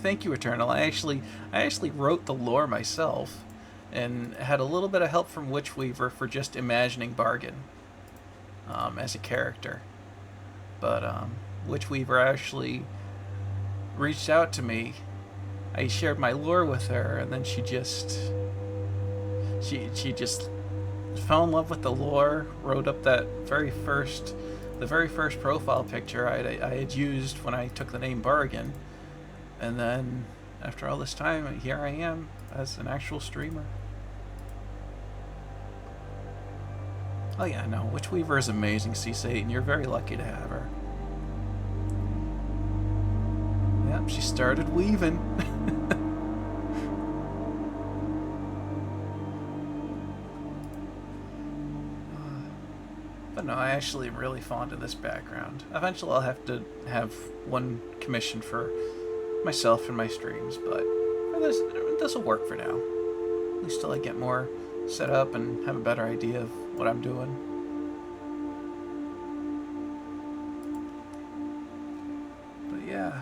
Thank you, Eternal. I actually wrote the lore myself, and had a little bit of help from Witchweaver for just imagining Barghain as a character. But Witchweaver actually reached out to me. I shared my lore with her, and then she just fell in love with the lore. Wrote up the very first profile picture I had used when I took the name Barghain, and then after all this time, here I am as an actual streamer. Oh yeah, no, Witchweaver is amazing, C8, and you're very lucky to have her. Yep, she started weaving. But no, I actually am really fond of this background. Eventually I'll have to have one commissioned for myself and my streams, but this will work for now. At least till I get more set up and have a better idea of what I'm doing. But yeah.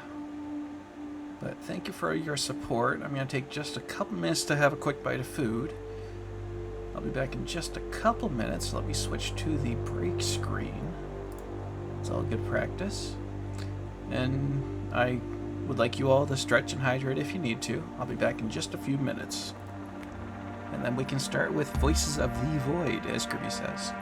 But thank you for your support. I'm going to take just a couple minutes to have a quick bite of food. I'll be back in just a couple minutes. Let me switch to the break screen. It's all good practice. And I would like you all to stretch and hydrate if you need to. I'll be back in just a few minutes. And then we can start with Voices of the Void, as Kirby says.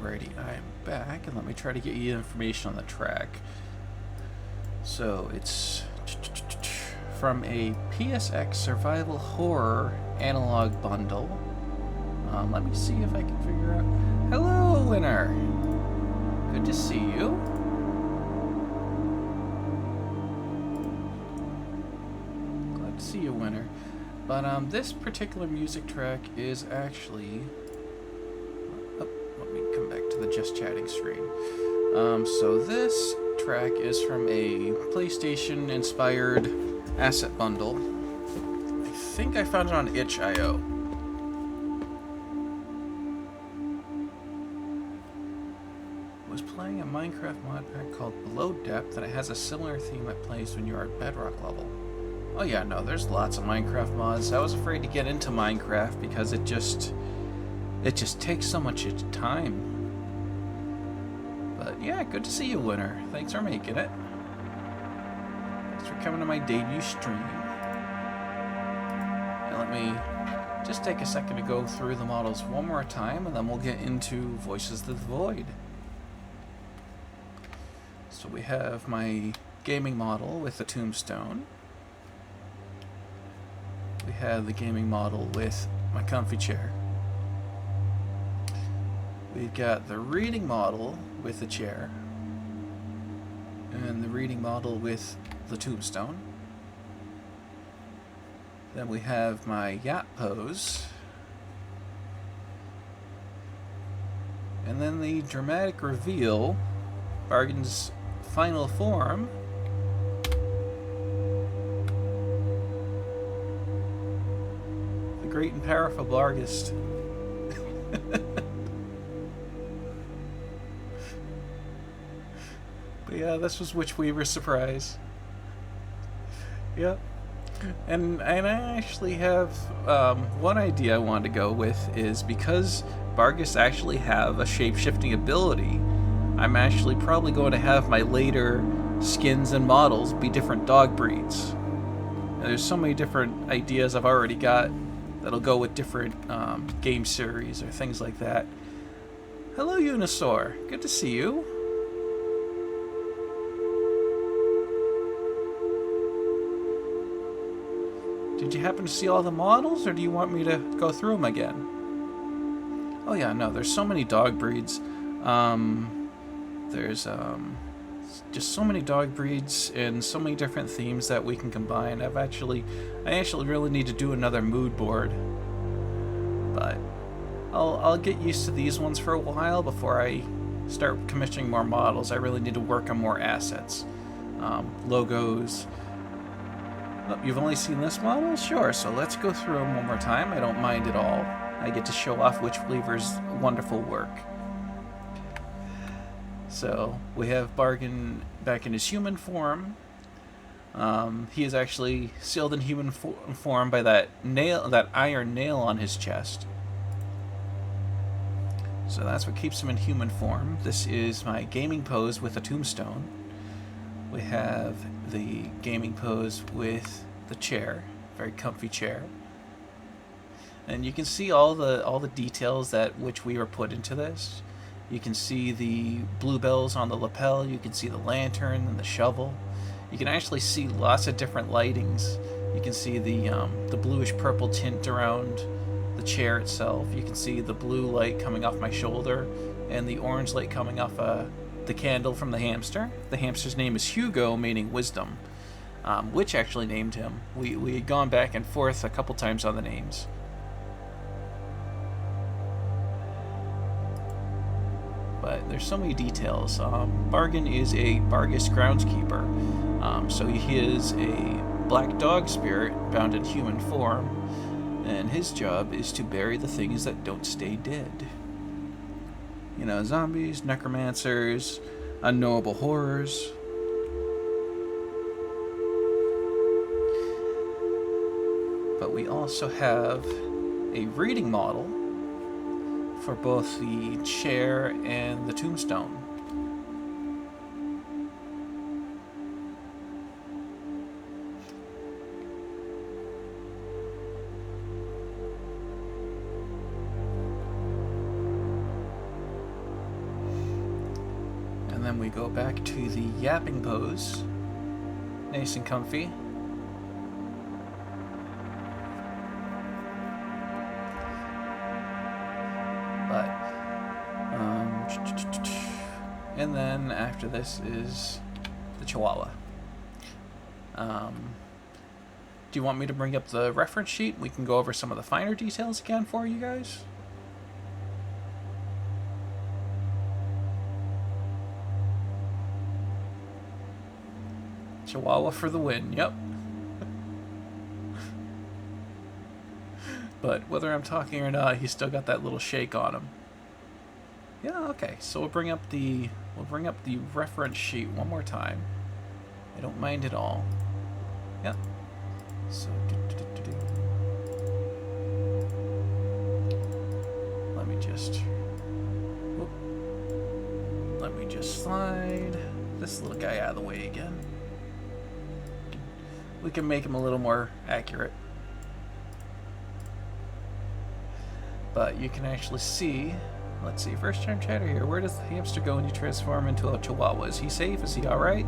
Alrighty, I'm back, and let me try to get you information on the track. So, it's from a PSX Survival Horror analog bundle. Let me see if I can figure out... Hello, winner! Good to see you. Glad to see you, winner. But this particular music track is actually... let me come back to the just chatting screen. So this track is from a PlayStation-inspired asset bundle. I think I found it on itch.io. Was playing a Minecraft mod pack called Below Depth, and it has a similar theme that plays when you're at bedrock level. Oh yeah, no, there's lots of Minecraft mods. I was afraid to get into Minecraft because it just takes so much time. But yeah, good to see you, winner. Thanks for making it. Thanks for coming to my debut stream. And let me just take a second to go through the models one more time, and then we'll get into Voices of the Void. So we have my gaming model with the tombstone. We have the gaming model with my comfy chair. We've got the reading model with the chair. And the reading model with the tombstone. Then we have my yacht pose. And then the dramatic reveal, Barghain's final form. The great and powerful Barghist. But yeah, this was Witchweaver's surprise. Yep. And I actually have one idea I wanted to go with is because Barghains actually have a shape-shifting ability, I'm actually probably going to have my later skins and models be different dog breeds. And there's so many different ideas I've already got that'll go with different game series or things like that. Hello, Unisaur. Good to see you. Did you happen to see all the models, or do you want me to go through them again? Oh yeah, no, there's so many dog breeds. There's just so many dog breeds and so many different themes that we can combine. I actually really need to do another mood board, but I'll get used to these ones for a while before I start commissioning more models. I really need to work on more assets, logos. Oh, you've only seen this model? Sure, so let's go through them one more time. I don't mind at all. I get to show off Witchweaver's wonderful work. So, we have Barghain back in his human form. He is actually sealed in human form by that iron nail on his chest. So that's what keeps him in human form. This is my gaming pose with a tombstone. We have the gaming pose with the chair, very comfy chair. And you can see all the details that Witchweaver put into this. You can see the bluebells on the lapel, you can see the lantern and the shovel. You can actually see lots of different lightings. You can see the bluish purple tint around the chair itself. You can see the blue light coming off my shoulder and the orange light coming off the candle from the hamster. The hamster's name is Hugo, meaning wisdom. Witch actually named him. We had gone back and forth a couple times on the names. But there's so many details. Barghain is a Barghist groundskeeper. So he is a black dog spirit bound in human form, and his job is to bury the things that don't stay dead. You know, zombies, necromancers, unknowable horrors. But we also have a reading model for both the chair and the tombstone. and we go back to the yapping pose. Nice and comfy. But, and then after this is the Chihuahua. Do you want me to bring up the reference sheet? We can go over some of the finer details again for you guys. Chihuahua for the win, yep. But whether I'm talking or not, he's still got that little shake on him. Yeah, okay. So we'll bring up the reference sheet one more time. I don't mind at all. Yep. So let me just slide this little guy out of the way again. We can make him a little more accurate. But you can actually see, let's see, first time chatter here. Where does the hamster go when you transform into a Chihuahua? Is he safe? Is he alright?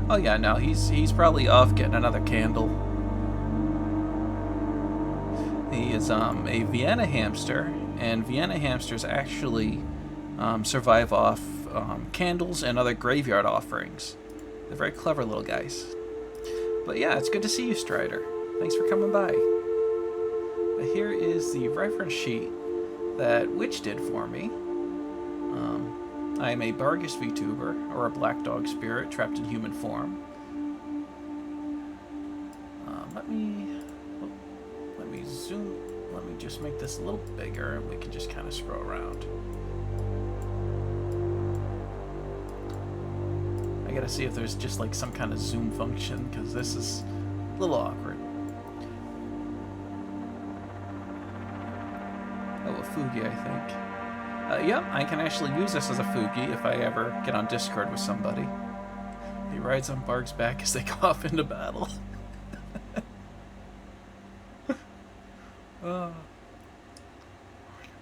Oh yeah, no, he's probably off getting another candle. He is a Vienna hamster, and Vienna hamsters actually survive off candles and other graveyard offerings. They're very clever little guys. But yeah, it's good to see you, Strider. Thanks for coming by. But here is the reference sheet that Witch did for me. I am a Barghain VTuber, or a black dog spirit trapped in human form. Let me zoom. Let me just make this a little bigger, and we can just kind of scroll around. I gotta see if there's just like some kind of zoom function, because this is a little awkward. Oh, a Fugi, I think. Yep, I can actually use this as a Fugi if I ever get on Discord with somebody. He rides on Barg's back as they go off into battle.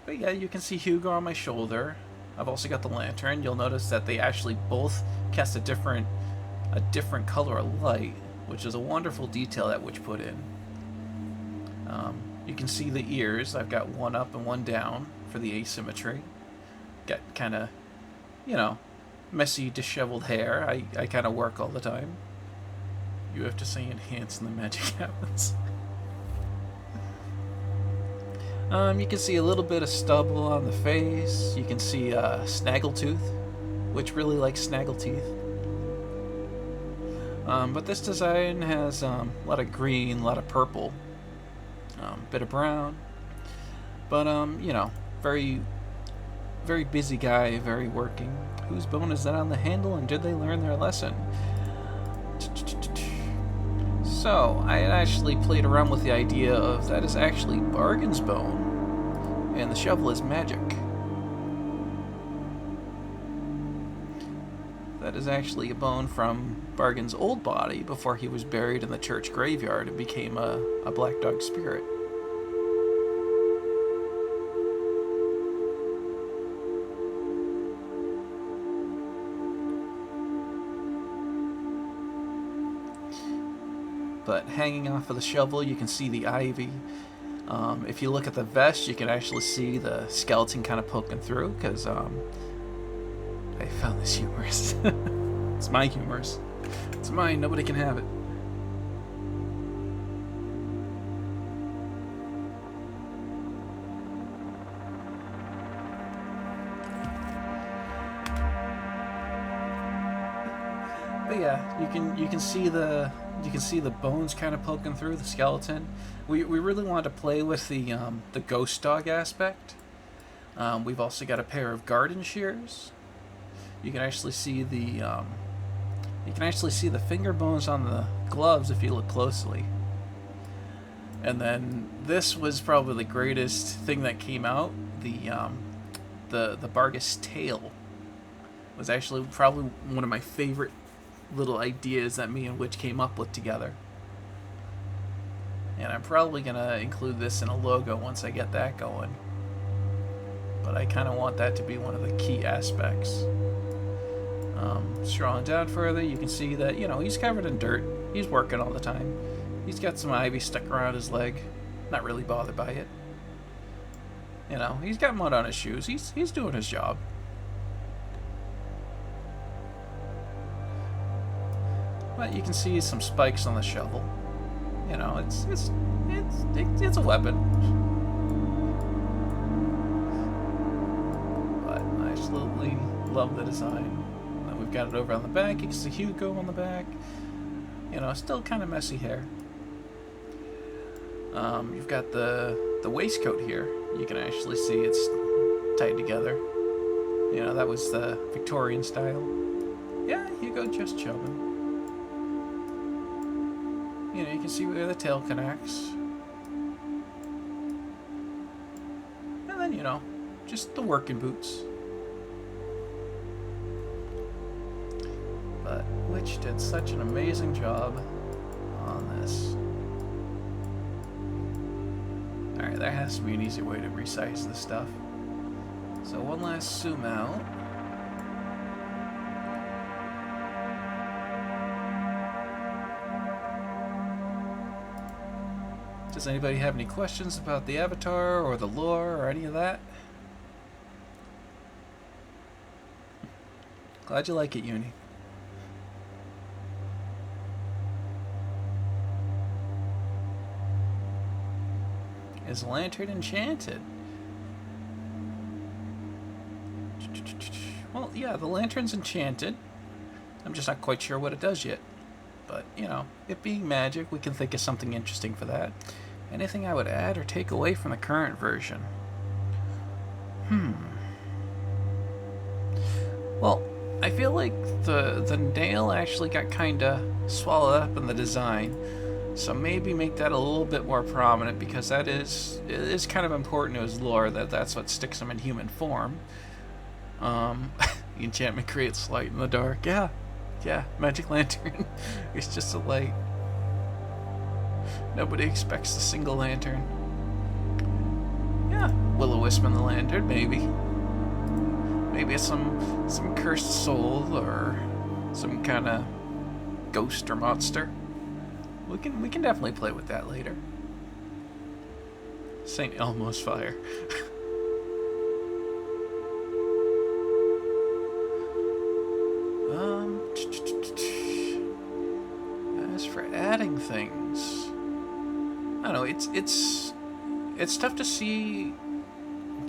But yeah, you can see Hugo on my shoulder. I've also got the lantern. You'll notice that they actually both cast a different color of light, which is a wonderful detail that Witch put in. You can see the ears. I've got one up and one down for the asymmetry. Got kind of, you know, messy, disheveled hair. I kind of work all the time. You have to say enhance and the magic happens. You can see a little bit of stubble on the face. You can see Snaggletooth, which really likes Snaggleteeth. But this design has a lot of green, a lot of purple, bit of brown. But, you know, very, very busy guy, very working. Whose bone is that on the handle, and did they learn their lesson? So, I had actually played around with the idea of that is actually Barghain's bone, and the shovel is magic. That is actually a bone from Barghain's old body before he was buried in the church graveyard and became a black dog spirit. But hanging off of the shovel, you can see the ivy. If you look at the vest, you can actually see the skeleton kind of poking through, because I found this humorous. It's my humorous. It's mine, nobody can have it. But yeah, you can see the bones kind of poking through the skeleton. We really wanted to play with the ghost dog aspect. We've also got a pair of garden shears. You can actually see the finger bones on the gloves if you look closely. And then this was probably the greatest thing that came out. The Barghain's tail was actually probably one of my favorite little ideas that me and Witch came up with together. And I'm probably gonna include this in a logo once I get that going. But I kind of want that to be one of the key aspects. Scrolling down further, you can see that, you know, he's covered in dirt. He's working all the time. He's got some ivy stuck around his leg. Not really bothered by it. You know, he's got mud on his shoes. He's doing his job. But you can see some spikes on the shovel. You know, it's a weapon. But I absolutely love the design. And we've got it over on the back. You can see Hugo on the back. You know, still kind of messy hair. You've got the waistcoat here. You can actually see it's tied together. You know, that was the Victorian style. Yeah, Hugo just chubbing. You know, you can see where the tail connects. And then, you know, just the working boots. But Witch did such an amazing job on this. Alright, there has to be an easy way to resize this stuff. So one last zoom out. Does anybody have any questions about the avatar or the lore or any of that? Glad you like it, Uni. Is the lantern enchanted? Well, yeah, the lantern's enchanted. I'm just not quite sure what it does yet. But, you know, it being magic, we can think of something interesting for that. Anything I would add or take away from the current version? Well, I feel like the nail actually got kinda swallowed up in the design. So maybe make that a little bit more prominent, because it is kind of important to his lore that that's what sticks him in human form. The enchantment creates light in the dark. Yeah, magic lantern. It's just a light. Nobody expects a single lantern. Yeah, will-o-wisp in the lantern, maybe. Maybe it's some cursed soul or some kind of ghost or monster. We can definitely play with that later. St. Elmo's fire. As for adding things, I don't know. It's tough to see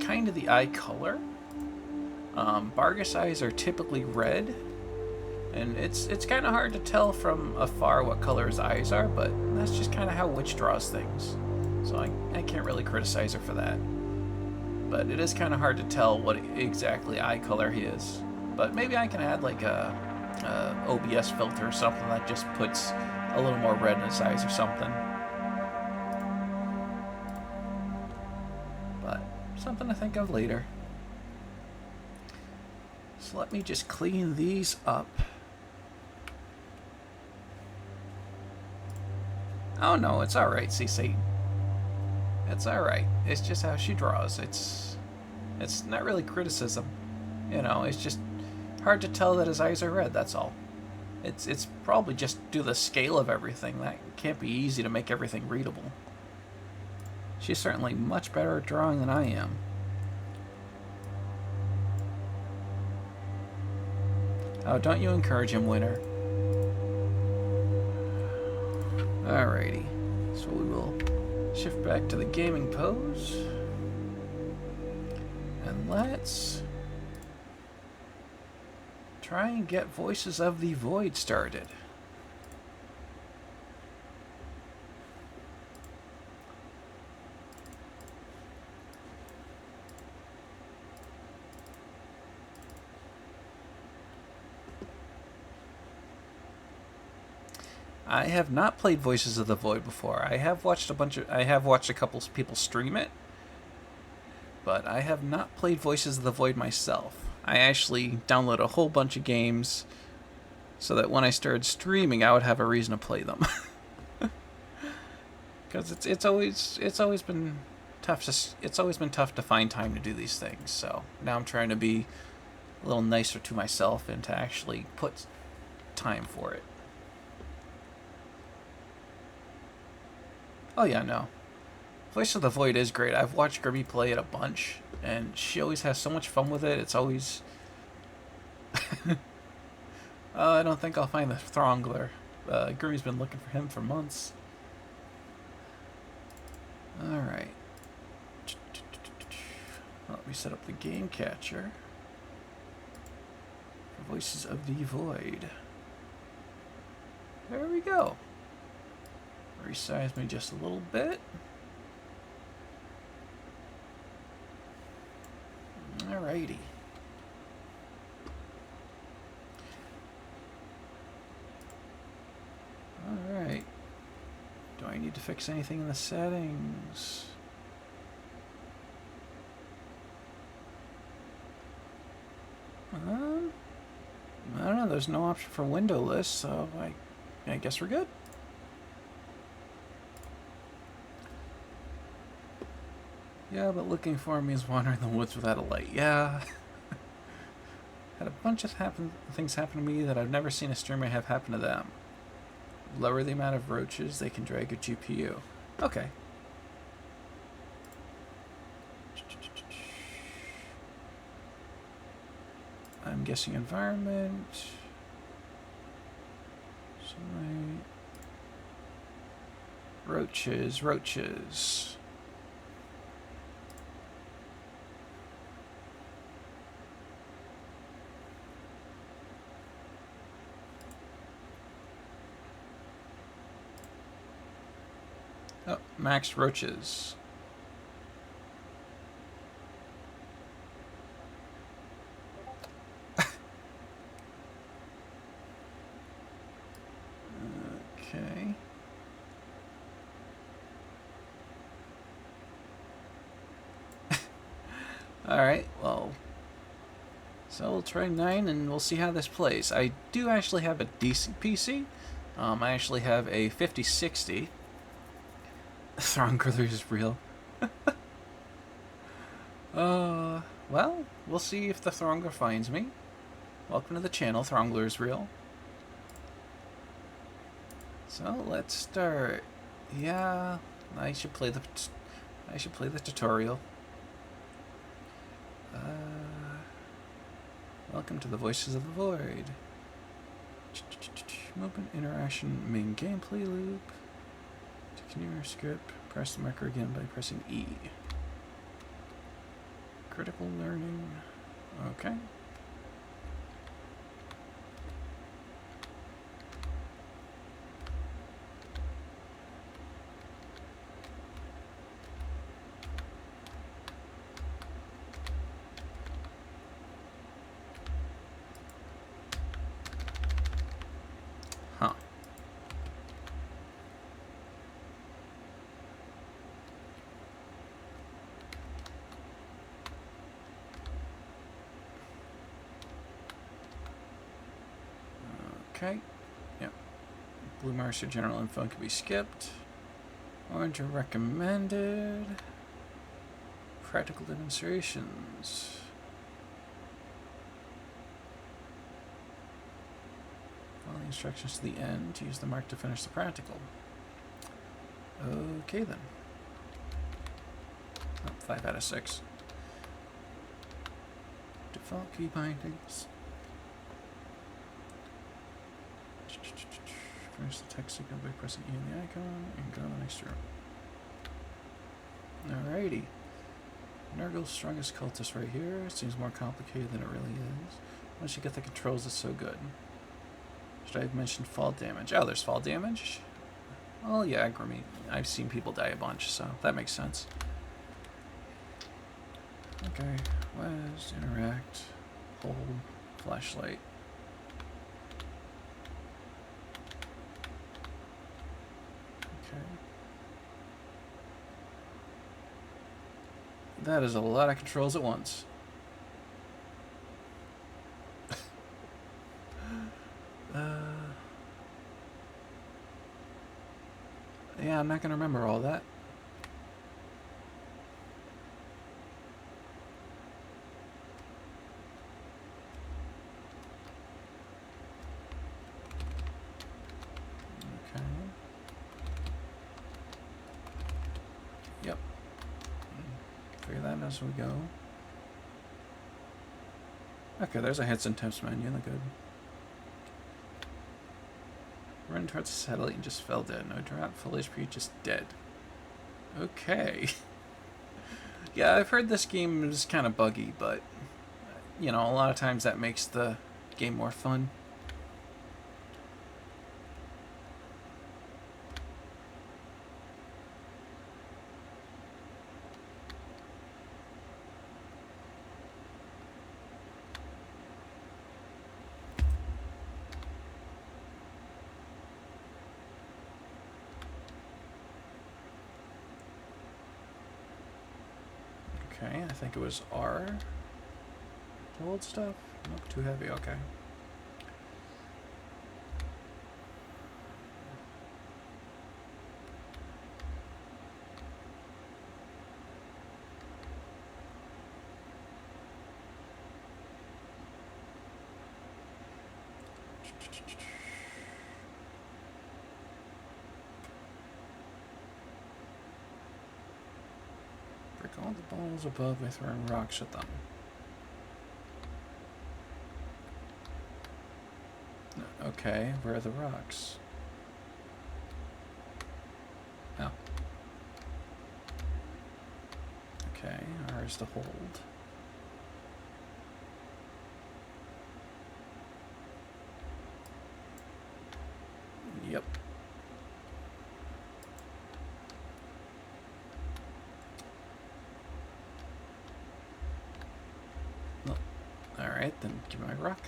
kind of the eye color. Barghain's eyes are typically red. And it's kind of hard to tell from afar what color his eyes are, but that's just kind of how Witch draws things. So I can't really criticize her for that. But it is kind of hard to tell what exactly eye color he is. But maybe I can add like a OBS filter or something that just puts a little more red in his eyes or something. But something to think of later. So let me just clean these up. Oh no, it's alright, see Satan. It's alright. It's just how she draws. It's not really criticism. You know, it's just hard to tell that his eyes are red, that's all. It's probably just due to the scale of everything. That can't be easy to make everything readable. She's certainly much better at drawing than I am. Oh, don't you encourage him, Winner. Alrighty, so we will shift back to the gaming pose. And let's try and get Voices of the Void started. I have not played Voices of the Void before. I have watched a couple people stream it, but I have not played Voices of the Void myself. I actually downloaded a whole bunch of games so that when I started streaming, I would have a reason to play them. Because it's always been tough to find time to do these things. So now I'm trying to be a little nicer to myself and to actually put time for it. Oh yeah, no. Voice of the Void is great. I've watched Grimmy play it a bunch, and she always has so much fun with it. It's always... I don't think I'll find the Throngler. Grimmy's been looking for him for months. Alright. Let me set up the game catcher. For Voices of the Void. There we go. Resize me just a little bit. Alrighty. Alright. Do I need to fix anything in the settings? I don't know, there's no option for window list, so I guess we're good. Yeah, but looking for me is wandering the woods without a light. Yeah. Had a bunch of things happen to me that I've never seen a streamer have happen to them. Lower the amount of roaches they can drag your GPU. Okay. I'm guessing environment. Sunlight. Roaches. Oh, max roaches. Okay. Alright, well. So we'll try 9 and we'll see how this plays. I do actually have a decent PC. I actually have a 5060. Throngler is real. Well, we'll see if the Throngler finds me. Welcome to the channel, Throngler is real. So let's start. Yeah, I should play the tutorial. Welcome to the Voices of the Void. Movement interaction main gameplay loop. To continue our script, press the marker again by pressing E. Critical learning. Okay. Huh. Okay. Yep. Blue marks or general info can be skipped. Orange are recommended. Practical demonstrations. Follow the instructions to the end to use the mark to finish the practical. Okay then. Oh, 5 out of 6. Default key bindings. Finish the text signal by pressing E on the icon and go to the next room. Alrighty. Nurgle's strongest cultist right here. It seems more complicated than it really is. Once you get the controls, it's so good. Should I have mentioned fall damage? Oh, there's fall damage? Well, yeah, Grimmy. I've seen people die a bunch, so that makes sense. Okay. Wes, interact, hold, flashlight. That is a lot of controls at once. Yeah, I'm not going to remember all that. as we go. Okay, there's a hits and tips menu. They're good. Run towards the satellite and just fell dead. No drop. Full HP, just dead. Okay. Yeah, I've heard this game is kind of buggy, but, you know, a lot of times that makes the game more fun. Okay, I think it was R to hold stuff. Nope, too heavy, okay. Break all the balls above by throwing rocks at them. Okay, where are the rocks? Oh. Okay, R is to hold. Yep. Well, alright, then give me my rock.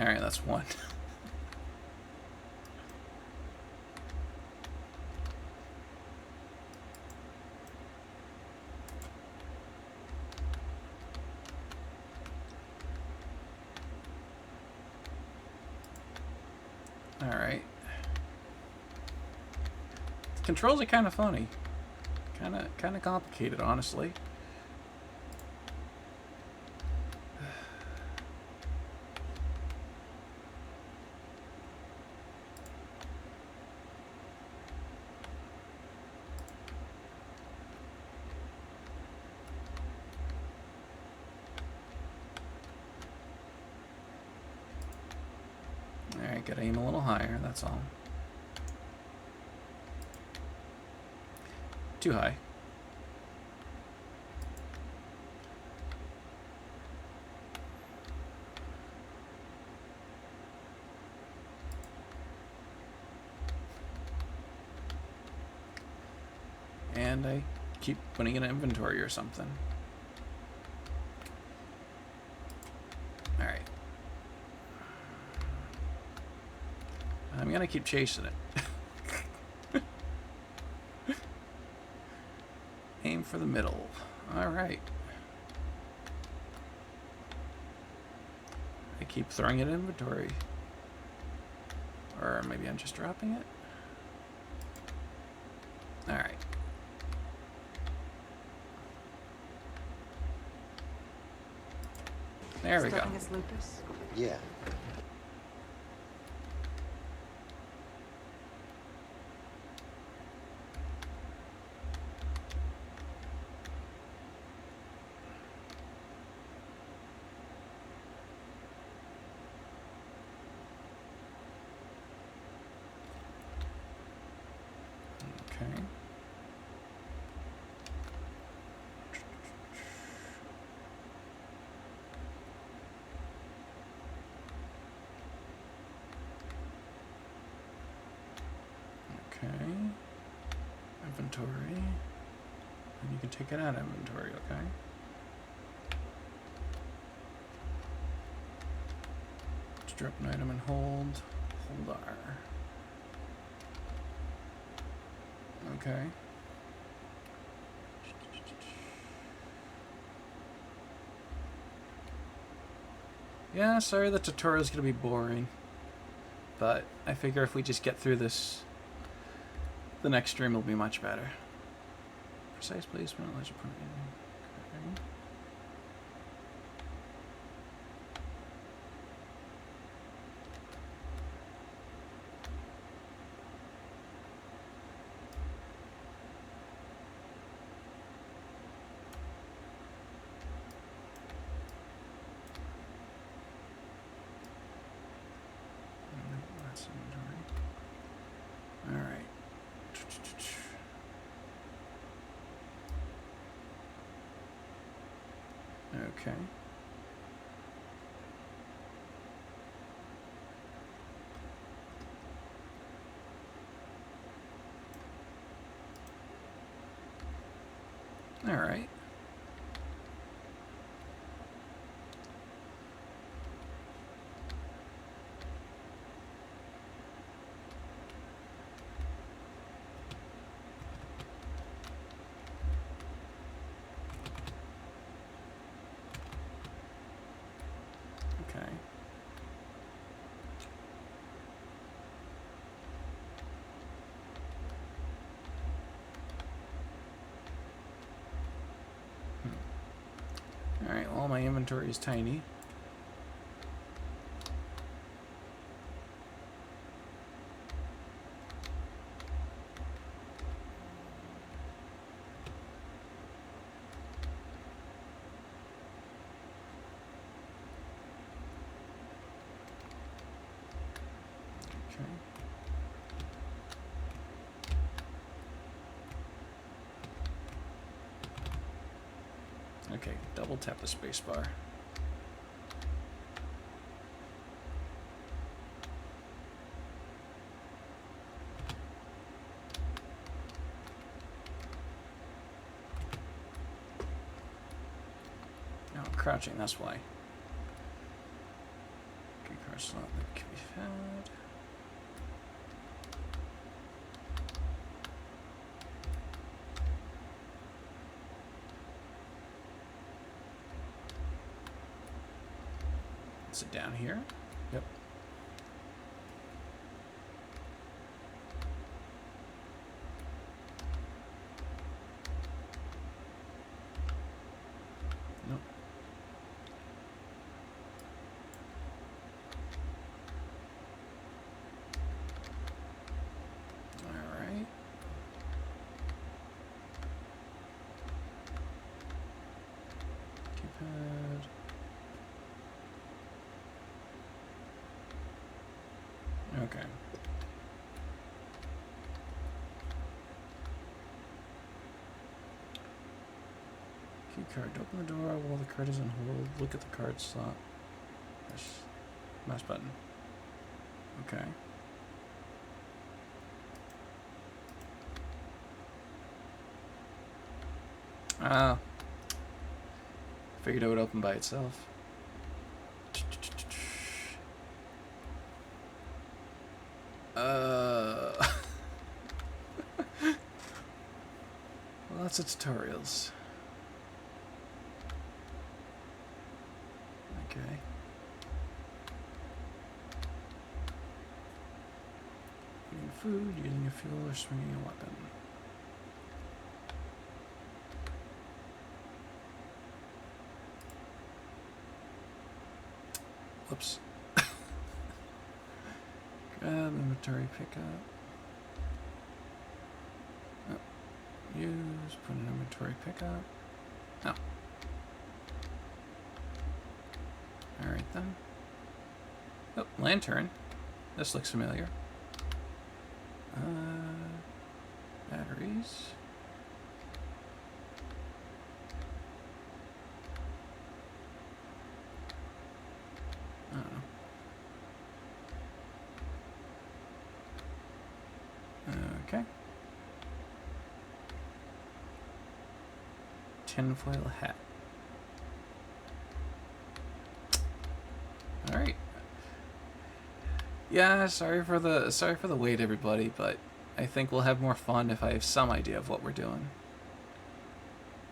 Alright, that's one. Alright. The controls are kind of funny. Kind of complicated, honestly. Alright, gotta aim a little higher, that's all. Too high. And I keep putting it in inventory or something. Alright. I'm gonna keep chasing it. Aim for the middle. Alright. I keep throwing it in inventory. Or maybe I'm just dropping it. Alright. There we go. Lupus? Yeah. Okay. Okay. Inventory. And you can take it out of inventory, okay? Let's drop an item and hold. Hold R. Okay. Yeah, sorry the tutorial's gonna be boring. But I figure if we just get through this, the next stream will be much better. Precise placement, let's put it in. Okay. Alright. Okay. Alright. Okay. Alright, well, my inventory is tiny. Okay, double tap the space bar. No, I'm crouching, that's why. Okay, card slot that can be found. Is it down here? Yep. Nope. All right. Keypad. Okay. Key card. Open the door while the card is on hold. Look at the card slot. Mouse button. Okay. Ah. Figured it would open by itself. Lots of tutorials. Okay. Eating food, using a fuel, or swinging a weapon. Whoops. Grab inventory pickup. Oh. Use, put an inventory pickup. Oh. Alright then. Oh, lantern. This looks familiar. Batteries. I don't know. Okay. Tinfoil hat. All right. Yeah, sorry for the wait, everybody, but I think we'll have more fun if I have some idea of what we're doing.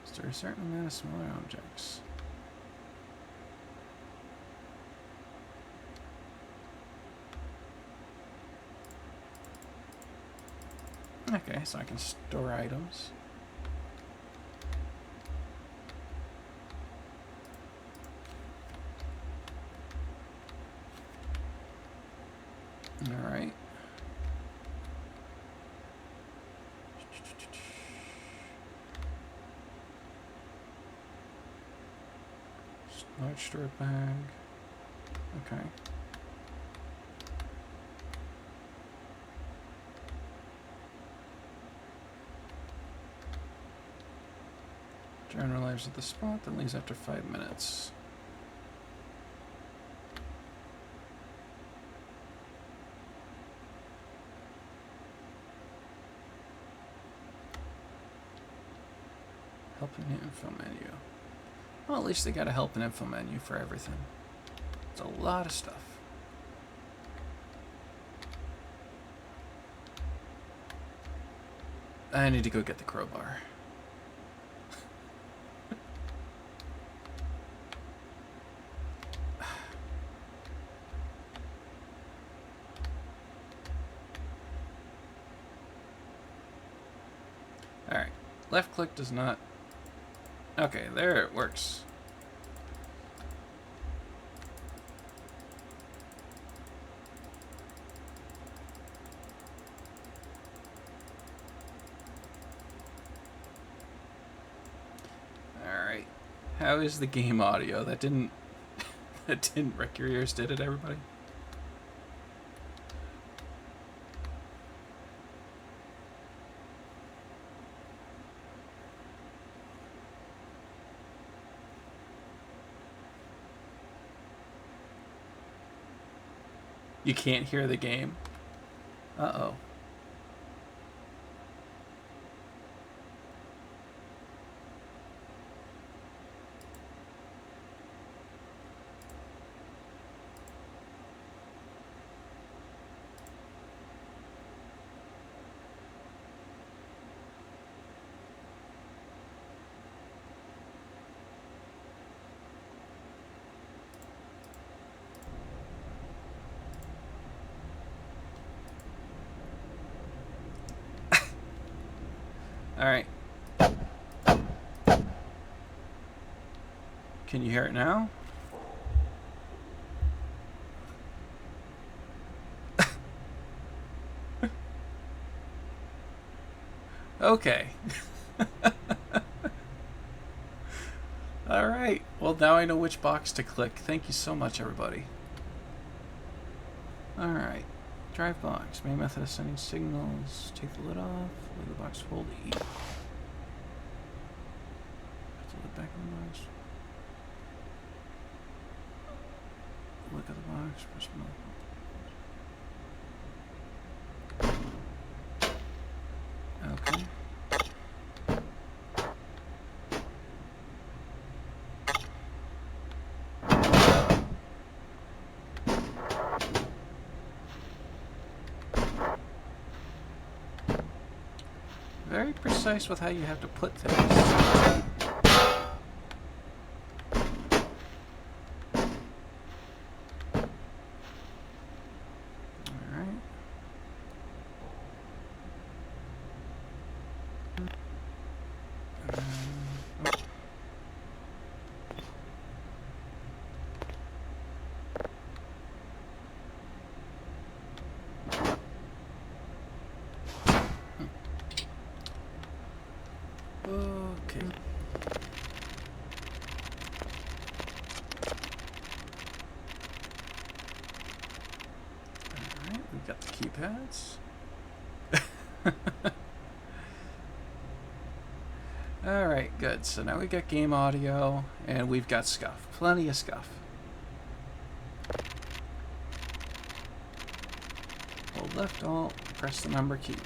Is there a certain amount of smaller objects? so I can store items. Alright. Large store bag. Okay. Drone arrives at the spot, then leaves after 5 minutes. Help in the info menu. Well, at least they got a help and info menu for everything. It's a lot of stuff. I need to go get the crowbar. Alright. Left click does not... Okay, there it works. Alright. How is the game audio? That didn't wreck your ears, did it, everybody? You can't hear the game? Uh-oh. Alright. Can you hear it now? Okay. Alright. Well, now I know which box to click. Thank you so much, everybody. Alright. Drive box. Main method of sending signals. Take the lid off. Leave the box full to eat. Put the lid back in the box. Look at the box. Press okay. Very precise with how you have to put things. Okay. Alright, we've got the keypads. Alright, good. So now we got game audio, and we've got scuff. Plenty of scuff. Hold left alt, press the number keys.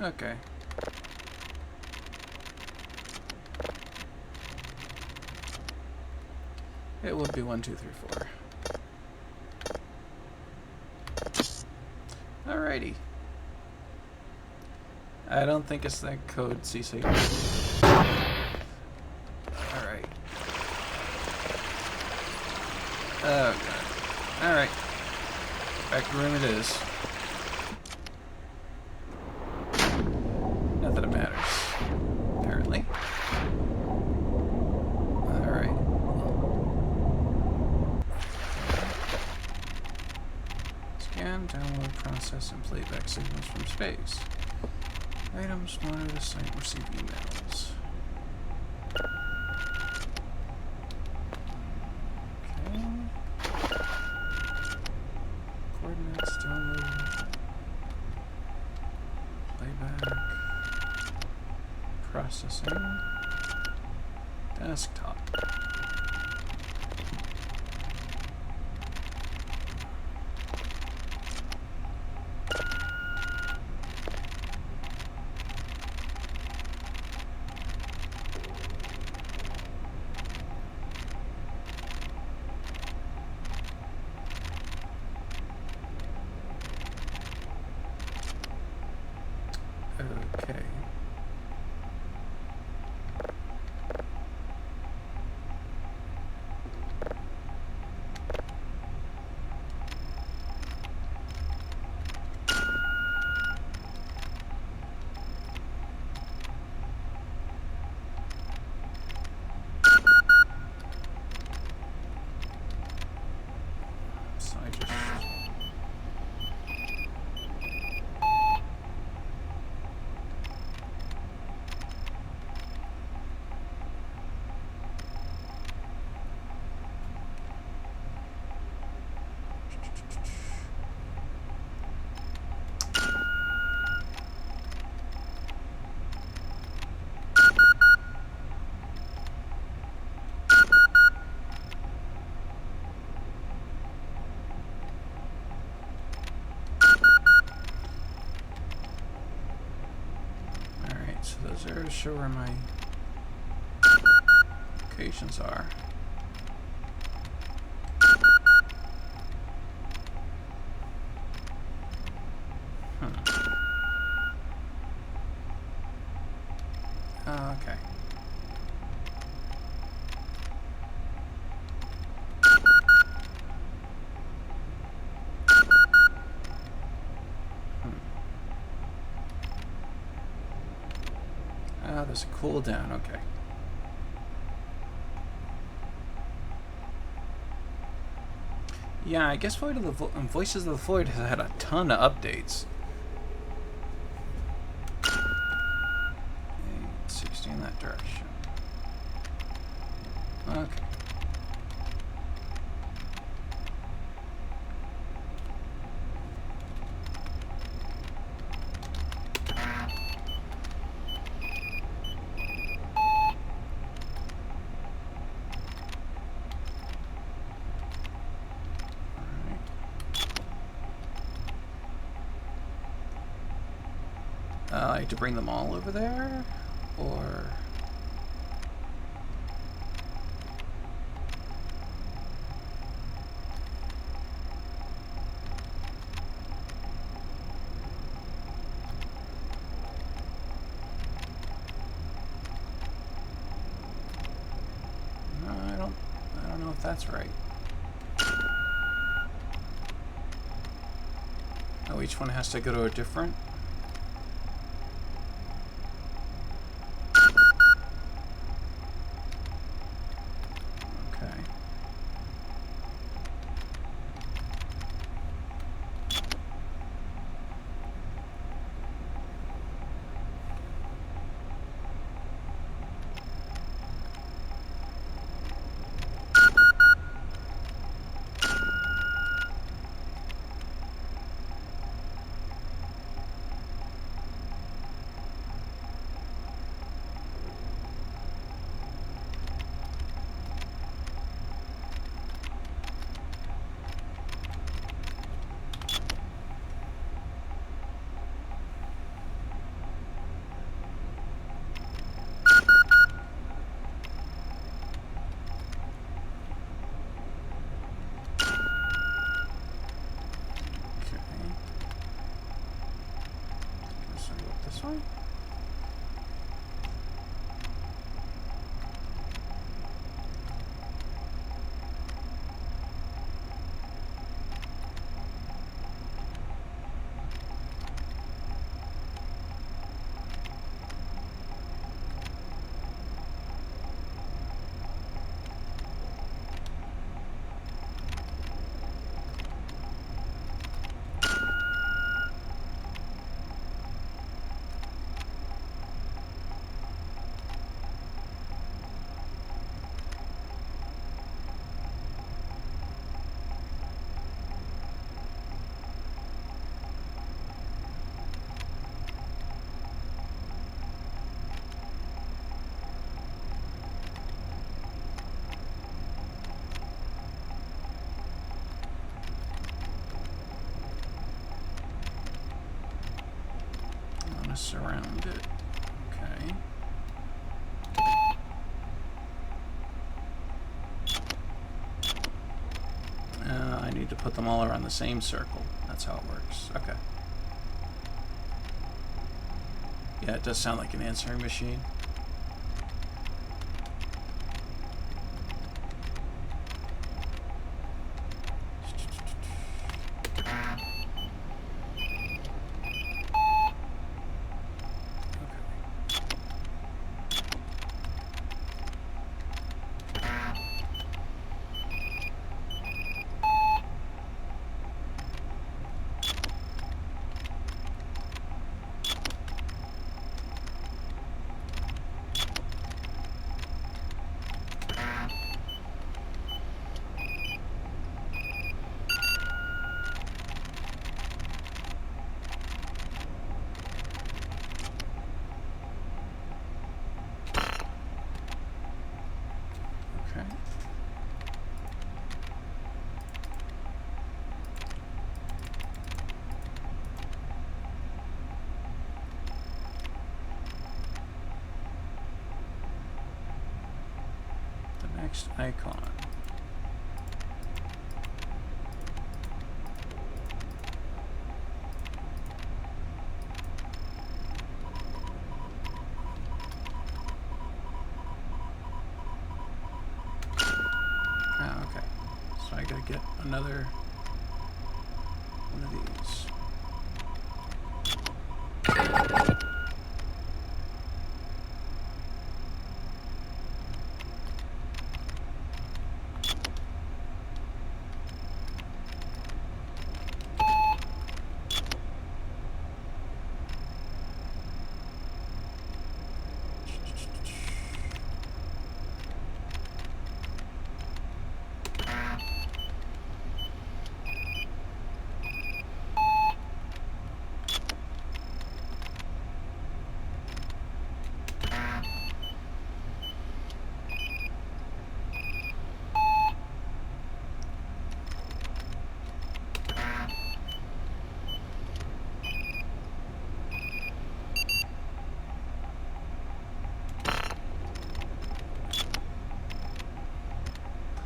Okay. It will be 1, 2, 3, 4. Alrighty. I don't think it's that code CC. Alright. Oh god. Alright. Back to room it is. Not that it matters. Apparently. Alright. Scan, download, process, and playback signals from space. Items, monitor the site, receive emails. Okay. Coordinates, download. Playback. Processing. Desktop. Okay. So I just... So those are to show where my locations are. Okay. There's a cooldown, okay. Yeah, I guess Voices of the Void has had a ton of updates. 60 in that direction. Okay. I have to bring them all over there, or... No, I don't know if that's right. Oh, each one has to go to a different... surround it. Okay. I need to put them all around the same circle. That's how it works. Okay. Yeah, it does sound like an answering machine. Next icon. Ah, okay. So I gotta get another one of these.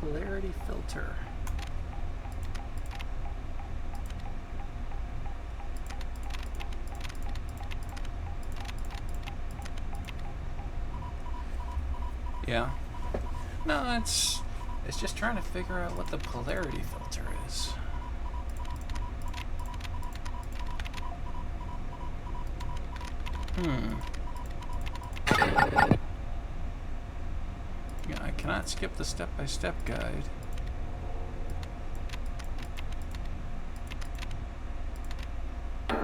Polarity filter. Yeah. No, it's just trying to figure out what the polarity filter is. Yeah, I cannot skip the step-by-step guide. But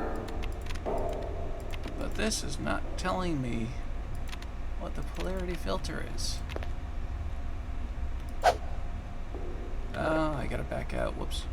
this is not telling me what the polarity filter is. Oh, I gotta back out. Whoops.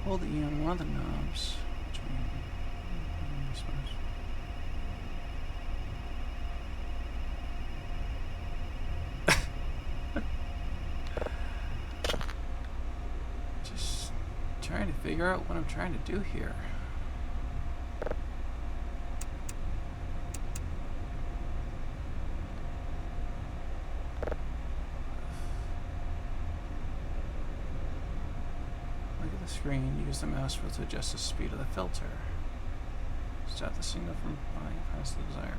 Hold E on one of the knobs. Just trying to figure out what I'm trying to do here. Look at the screen. Use the mouse wheel to adjust the speed of the filter. Stop the signal from flying past the desired point.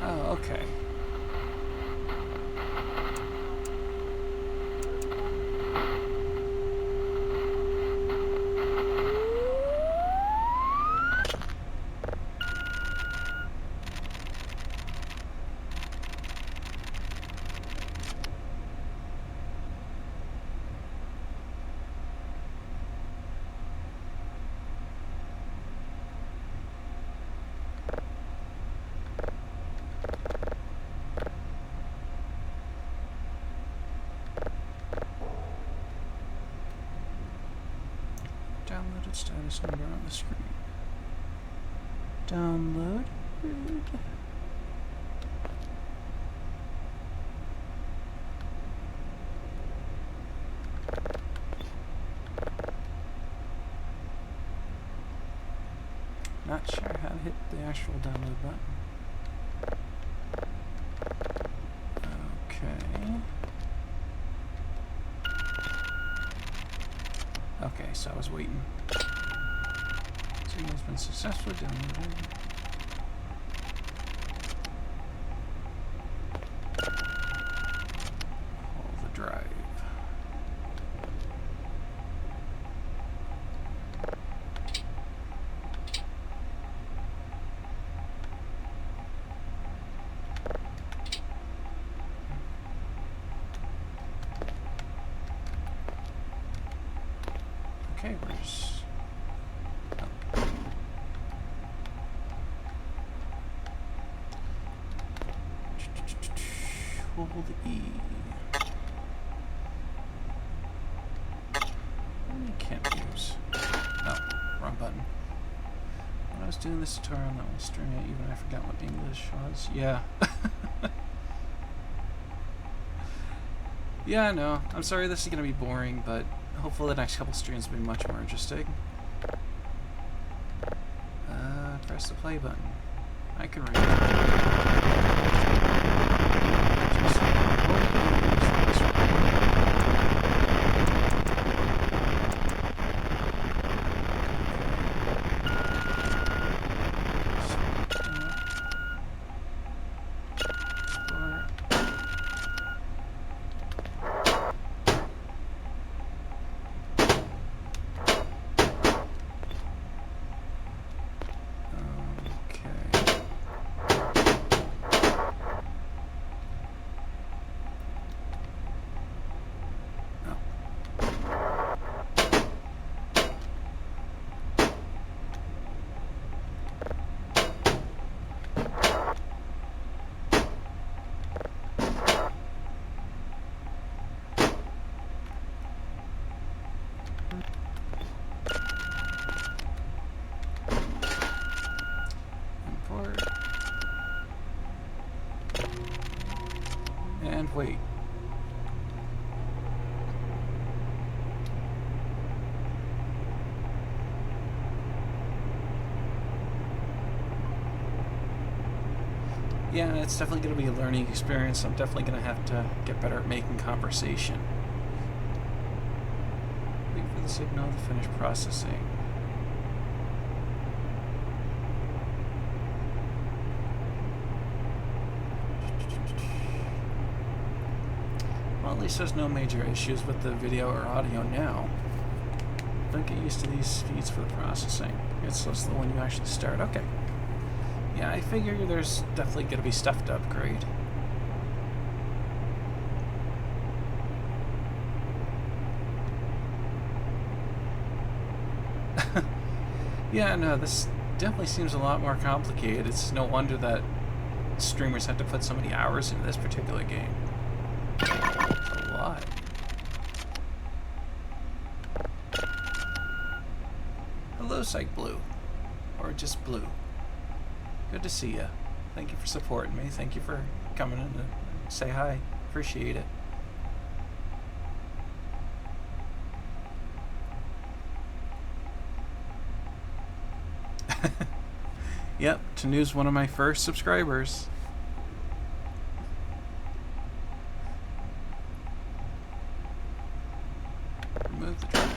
Oh, okay. Downloaded status number on the screen. Download. Not sure how to hit the actual download button. Okay. Okay, so I was waiting. Signal's been successfully downloaded. Hold the drive. Okay, where's... Hold E. I can't use. No, wrong button. When I was doing this tutorial on that one string, even I forgot what English was. Yeah. Yeah, I know. I'm sorry this is going to be boring, but hopefully the next couple streams will be much more interesting. Press the play button. I can read it. And wait. Yeah, it's definitely going to be a learning experience. I'm definitely going to have to get better at making conversation. Wait for the signal to finish processing. Well, at least there's no major issues with the video or audio now. Don't get used to these speeds for the processing. It's just the one you actually start. Okay. Yeah, I figure there's definitely going to be stuff to upgrade. Yeah, no, this definitely seems a lot more complicated. It's no wonder that streamers have to put so many hours into this particular game. It's a lot. Hello, Psych Blue. Or just Blue. Good to see ya. Thank you for supporting me. Thank you for coming in to say hi. Appreciate it. Yep, Tanu's one of my first subscribers. Remove the drive.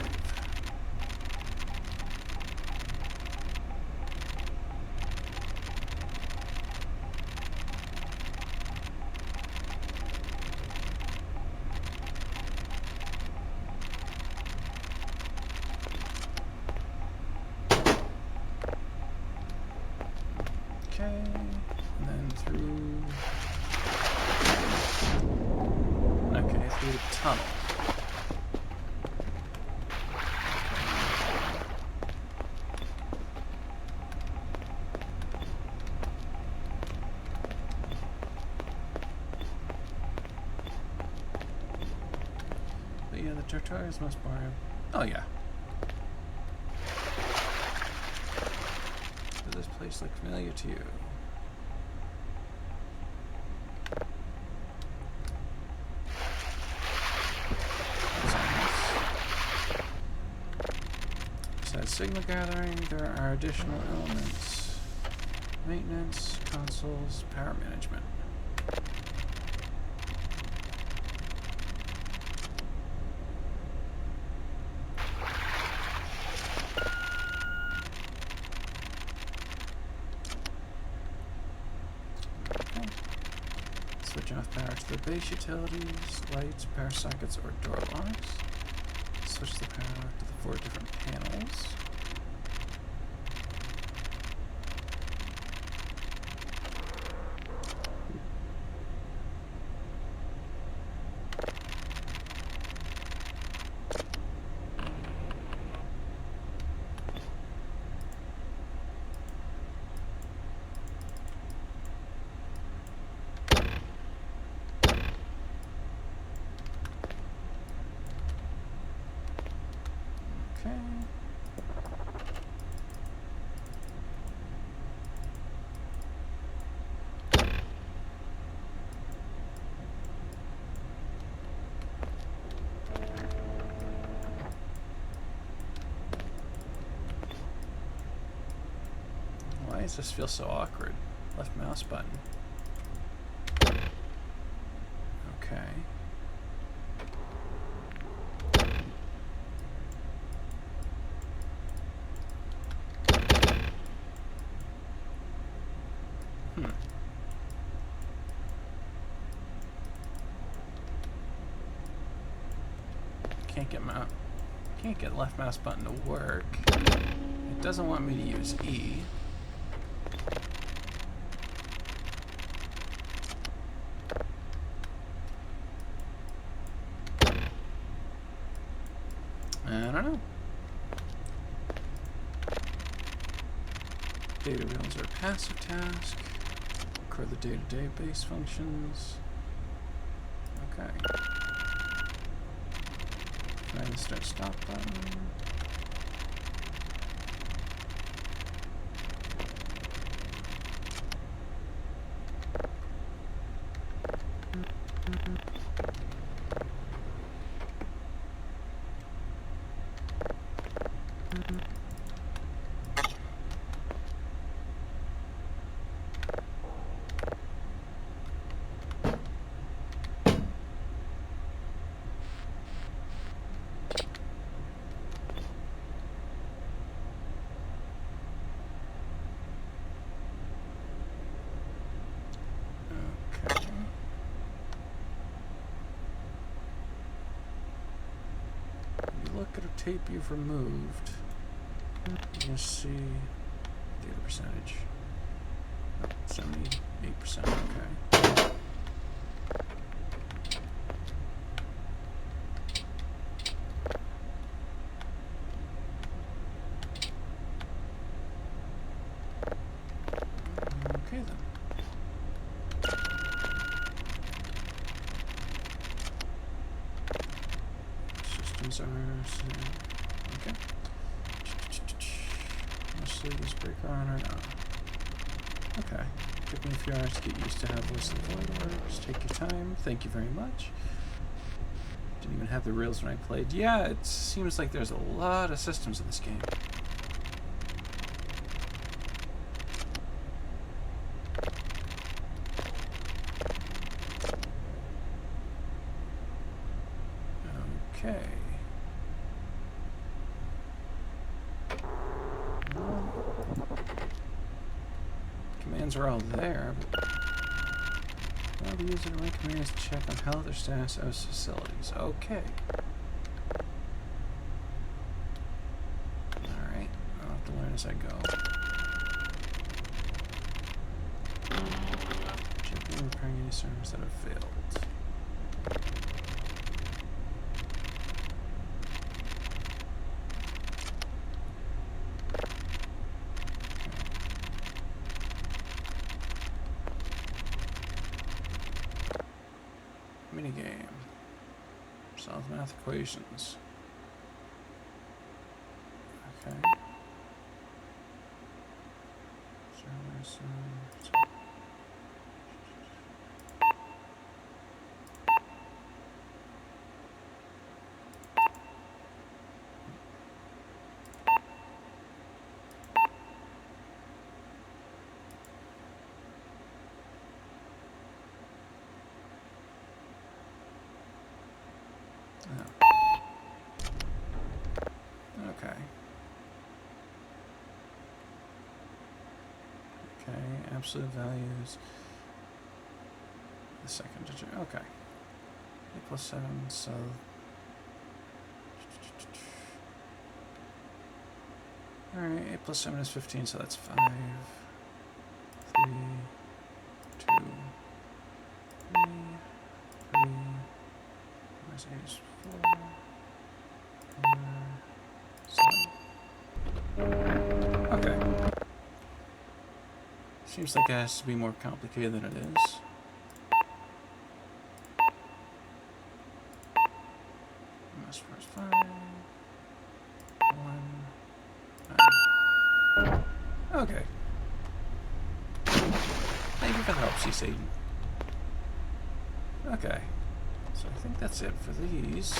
Okay, and then through... Okay, through the tunnel. But yeah, the tutorials must borrow... Oh yeah. Does this place look familiar to you? Besides signal gathering, there are additional elements. Maintenance, consoles, power management. Switch off power to the base utilities, lights, power sockets, or door locks. Switch the power to the 4 different panels. Okay. Why does this feel so awkward? Left mouse button. Okay. Can't get left mouse button to work. It doesn't want me to use E. I don't know. Data wheels are a passive task. Record the day-to-day base functions. Okay. Find the start-stop button. Look at a tape you've removed. You'll see data percentage. Oh, 78%. Okay. are. Okay. Mostly this breaker on or not. Okay. Took me a few hours to get used to how Voice of the Void works. Take your time. Thank you very much. Didn't even have the reels when I played. Yeah, it seems like there's a lot of systems in this game. Okay. Commands are all there, but allow the user to run commands to check on health or status of facilities. Okay. Alright, I'll have to learn as I go. Checking and repairing any servers that have failed. Minigame. Solve math equations. Okay. Okay. Okay, absolute values. The second digit. Okay. 8 plus 7, so. Alright, 8 plus 7 is 15, so that's 5. 3, 2, 3, 3. Minus 8 is 4. 7. Okay. Seems like it has to be more complicated than it is. Minus 4 is 5. 1. 9. Okay. Thank you for the help, CC. Okay. So I think that's it for these.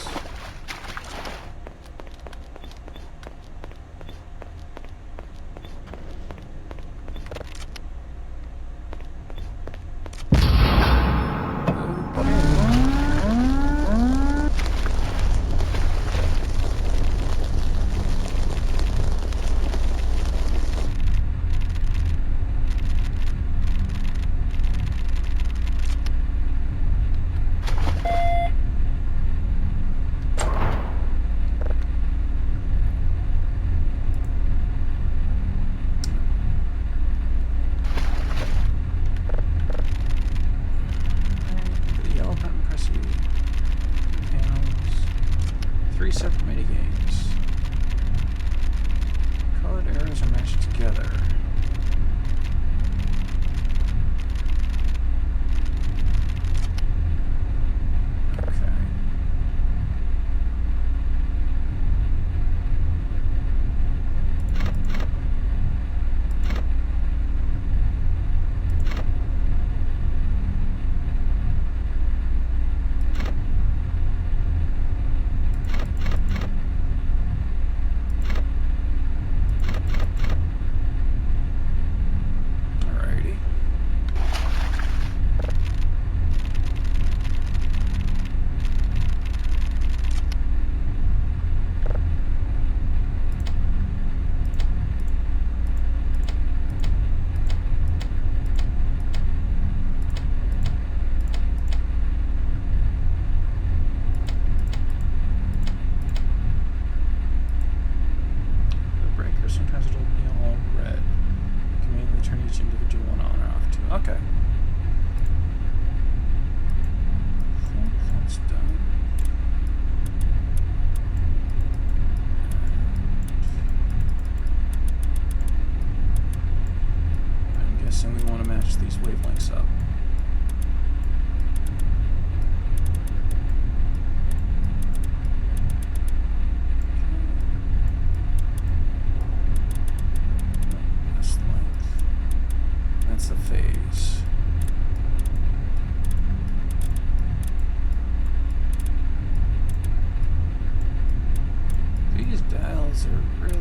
paths are really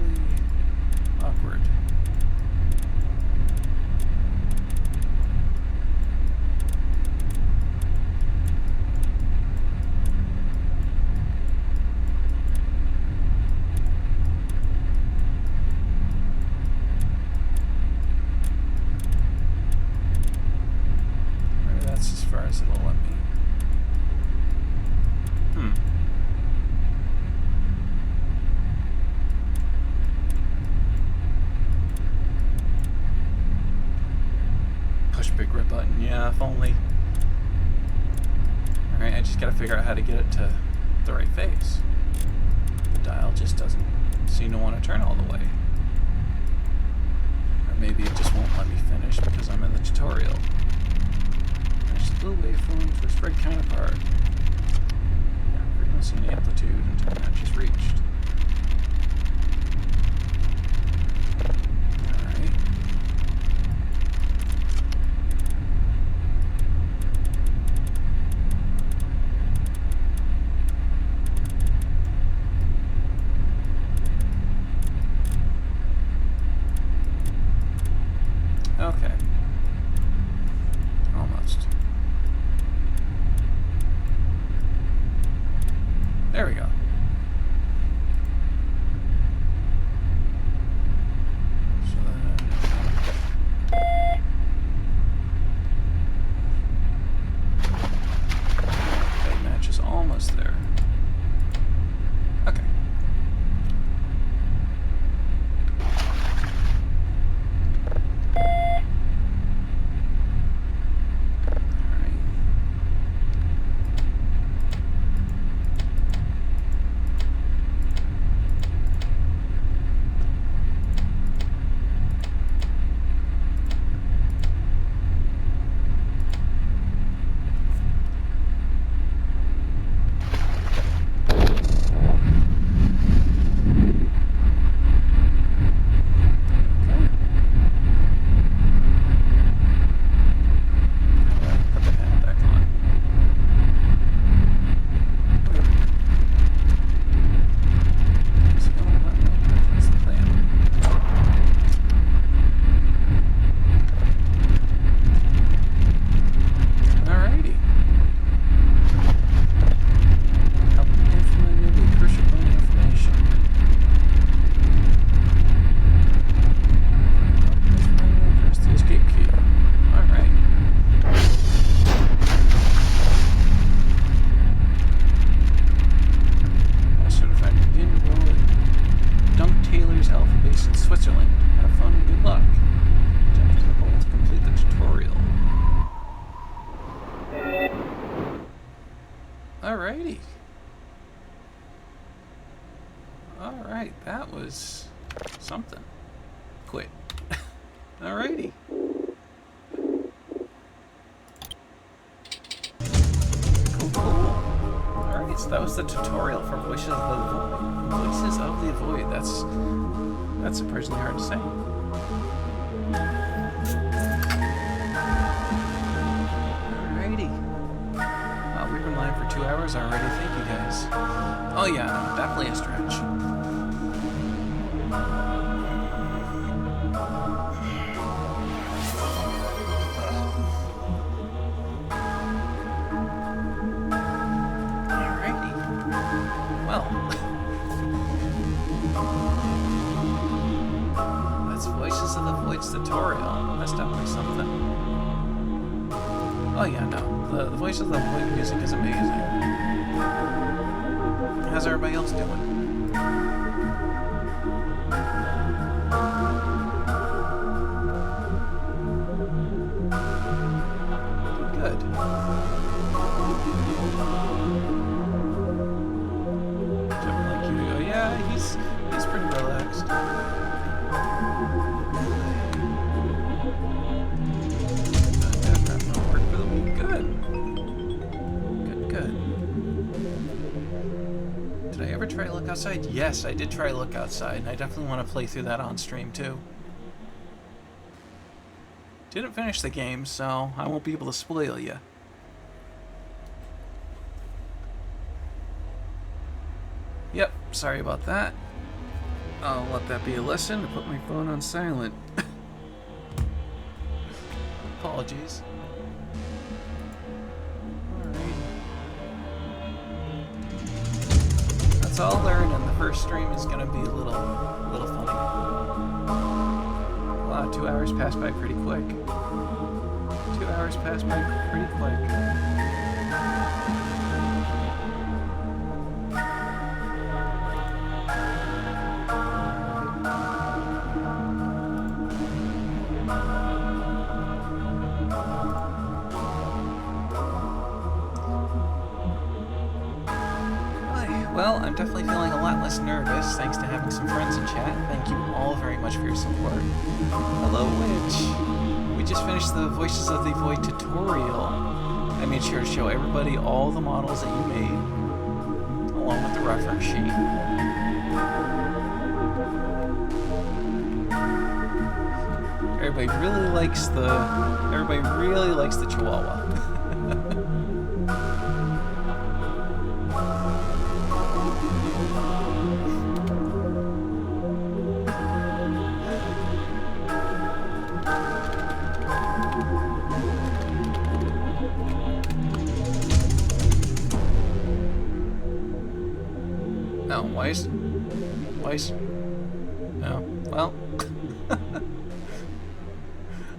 awkward. Maybe that's as far as it'll let me. Push big red button. Yeah, if only. Alright, I just gotta figure out how to get it to the right face. The dial just doesn't seem to want to turn all the way. Or maybe it just won't let me finish because I'm in the tutorial. There's a little waveform for spread counterpart. Yeah, frequency and amplitude until match is reached. Alright. Okay. Almost. There we go. So that match is almost there. Okay. Alrighty. Alright, that was something. Quit. Alrighty. Cool, cool. Alright, so that was the tutorial for Voices of the Void. Voices of the Void. That's surprisingly hard to say. We've been live for 2 hours already. Thank you guys. Oh yeah, no, definitely a stretch. Alrighty. Well, that's Voices of the Void's tutorial. That's definitely something. Oh yeah, no. The Voice of the Void music is amazing. How's everybody else doing? Good. Something like you. Oh yeah, he's pretty relaxed. Try to look outside? Yes, I did try to look outside, and I definitely want to play through that on stream too. Didn't finish the game, so I won't be able to spoil you. Yep, sorry about that. I'll let that be a lesson to put my phone on silent. Apologies. Alright. That's all I'll learn, and the first stream is gonna be a little funny. Wow, 2 hours passed by pretty quick. 2 hours passed by pretty quick. Well, I'm definitely feeling a lot less nervous thanks to having some friends in chat. Thank you all very much for your support. Hello, Witch. We just finished the Voices of the Void tutorial. I made sure to show everybody all the models that you made, along with the reference sheet. Everybody really likes the Chihuahua. Oh, well.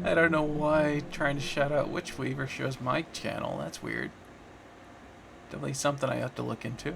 I don't know why trying to shout out Witch Weaver shows my channel. That's weird. Definitely something I have to look into.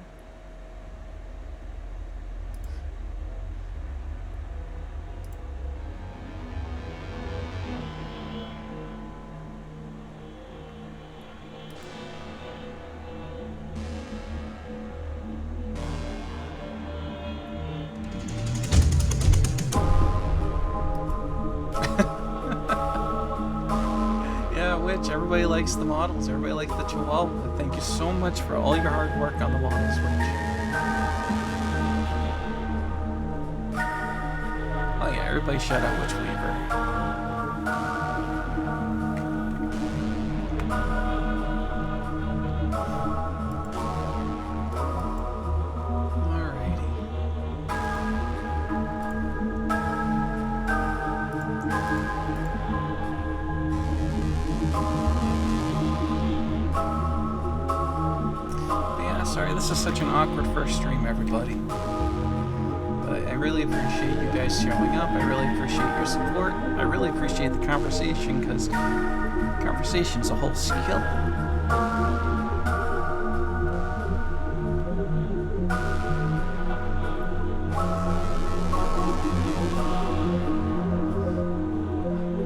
Everybody likes the models. Everybody likes the Chihuahua. Thank you so much for all your hard work on the models, Witch. Oh yeah, everybody shout out Witch Weaver. This is such an awkward first stream, everybody. But I really appreciate you guys showing up. I really appreciate your support. I really appreciate the conversation, because conversation's a whole skill.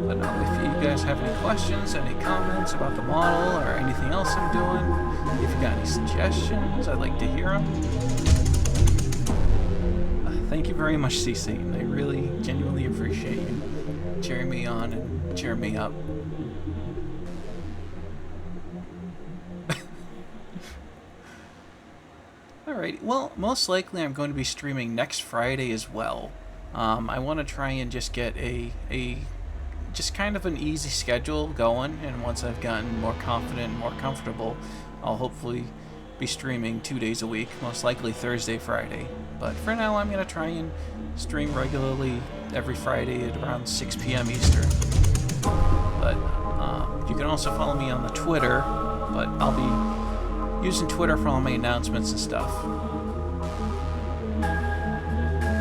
But if you guys have any questions, any comments about the model, or anything else I'm doing, if you got any suggestions, I'd like to hear them. Thank you very much, C-Satan. I really, genuinely appreciate you cheering me on and cheering me up. Alright, well, most likely I'm going to be streaming next Friday as well. I want to try and just get just kind of an easy schedule going, and once I've gotten more confident and more comfortable, I'll hopefully be streaming 2 days a week, most likely Thursday, Friday. But for now, I'm going to try and stream regularly every Friday at around 6 p.m. Eastern. But you can also follow me on the Twitter, but I'll be using Twitter for all my announcements and stuff.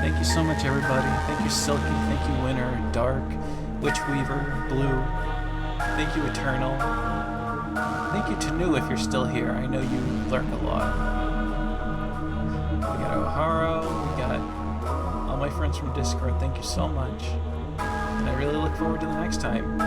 Thank you so much, everybody. Thank you, Silky. Thank you, Winter, Dark, Witch Weaver, Blue. Thank you, Eternal. Thank you, Tanu, if you're still here. I know you lurk a lot. We got O'Hara. We got all my friends from Discord. Thank you so much. And I really look forward to the next time.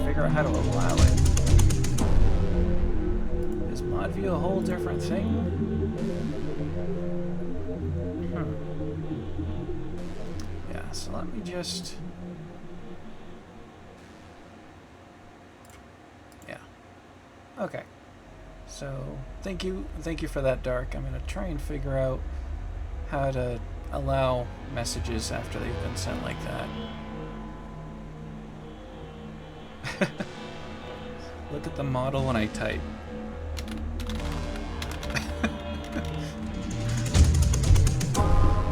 to figure out how to allow it. Is mod view a whole different thing? Yeah, so let me just... Yeah. Okay. So, thank you for that, Dark. I'm going to try and figure out how to allow messages after they've been sent like that. Look at the model when I type.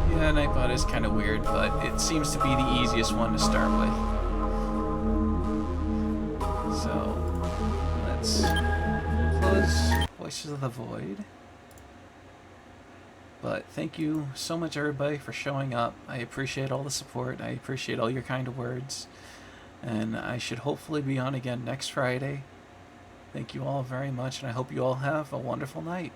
Yeah, Nightbot is kind of weird, but it seems to be the easiest one to start with. So, let's close Voices of the Void. But thank you so much, everybody, for showing up. I appreciate all the support. I appreciate all your kind words. And I should hopefully be on again next Friday. Thank you all very much, and I hope you all have a wonderful night.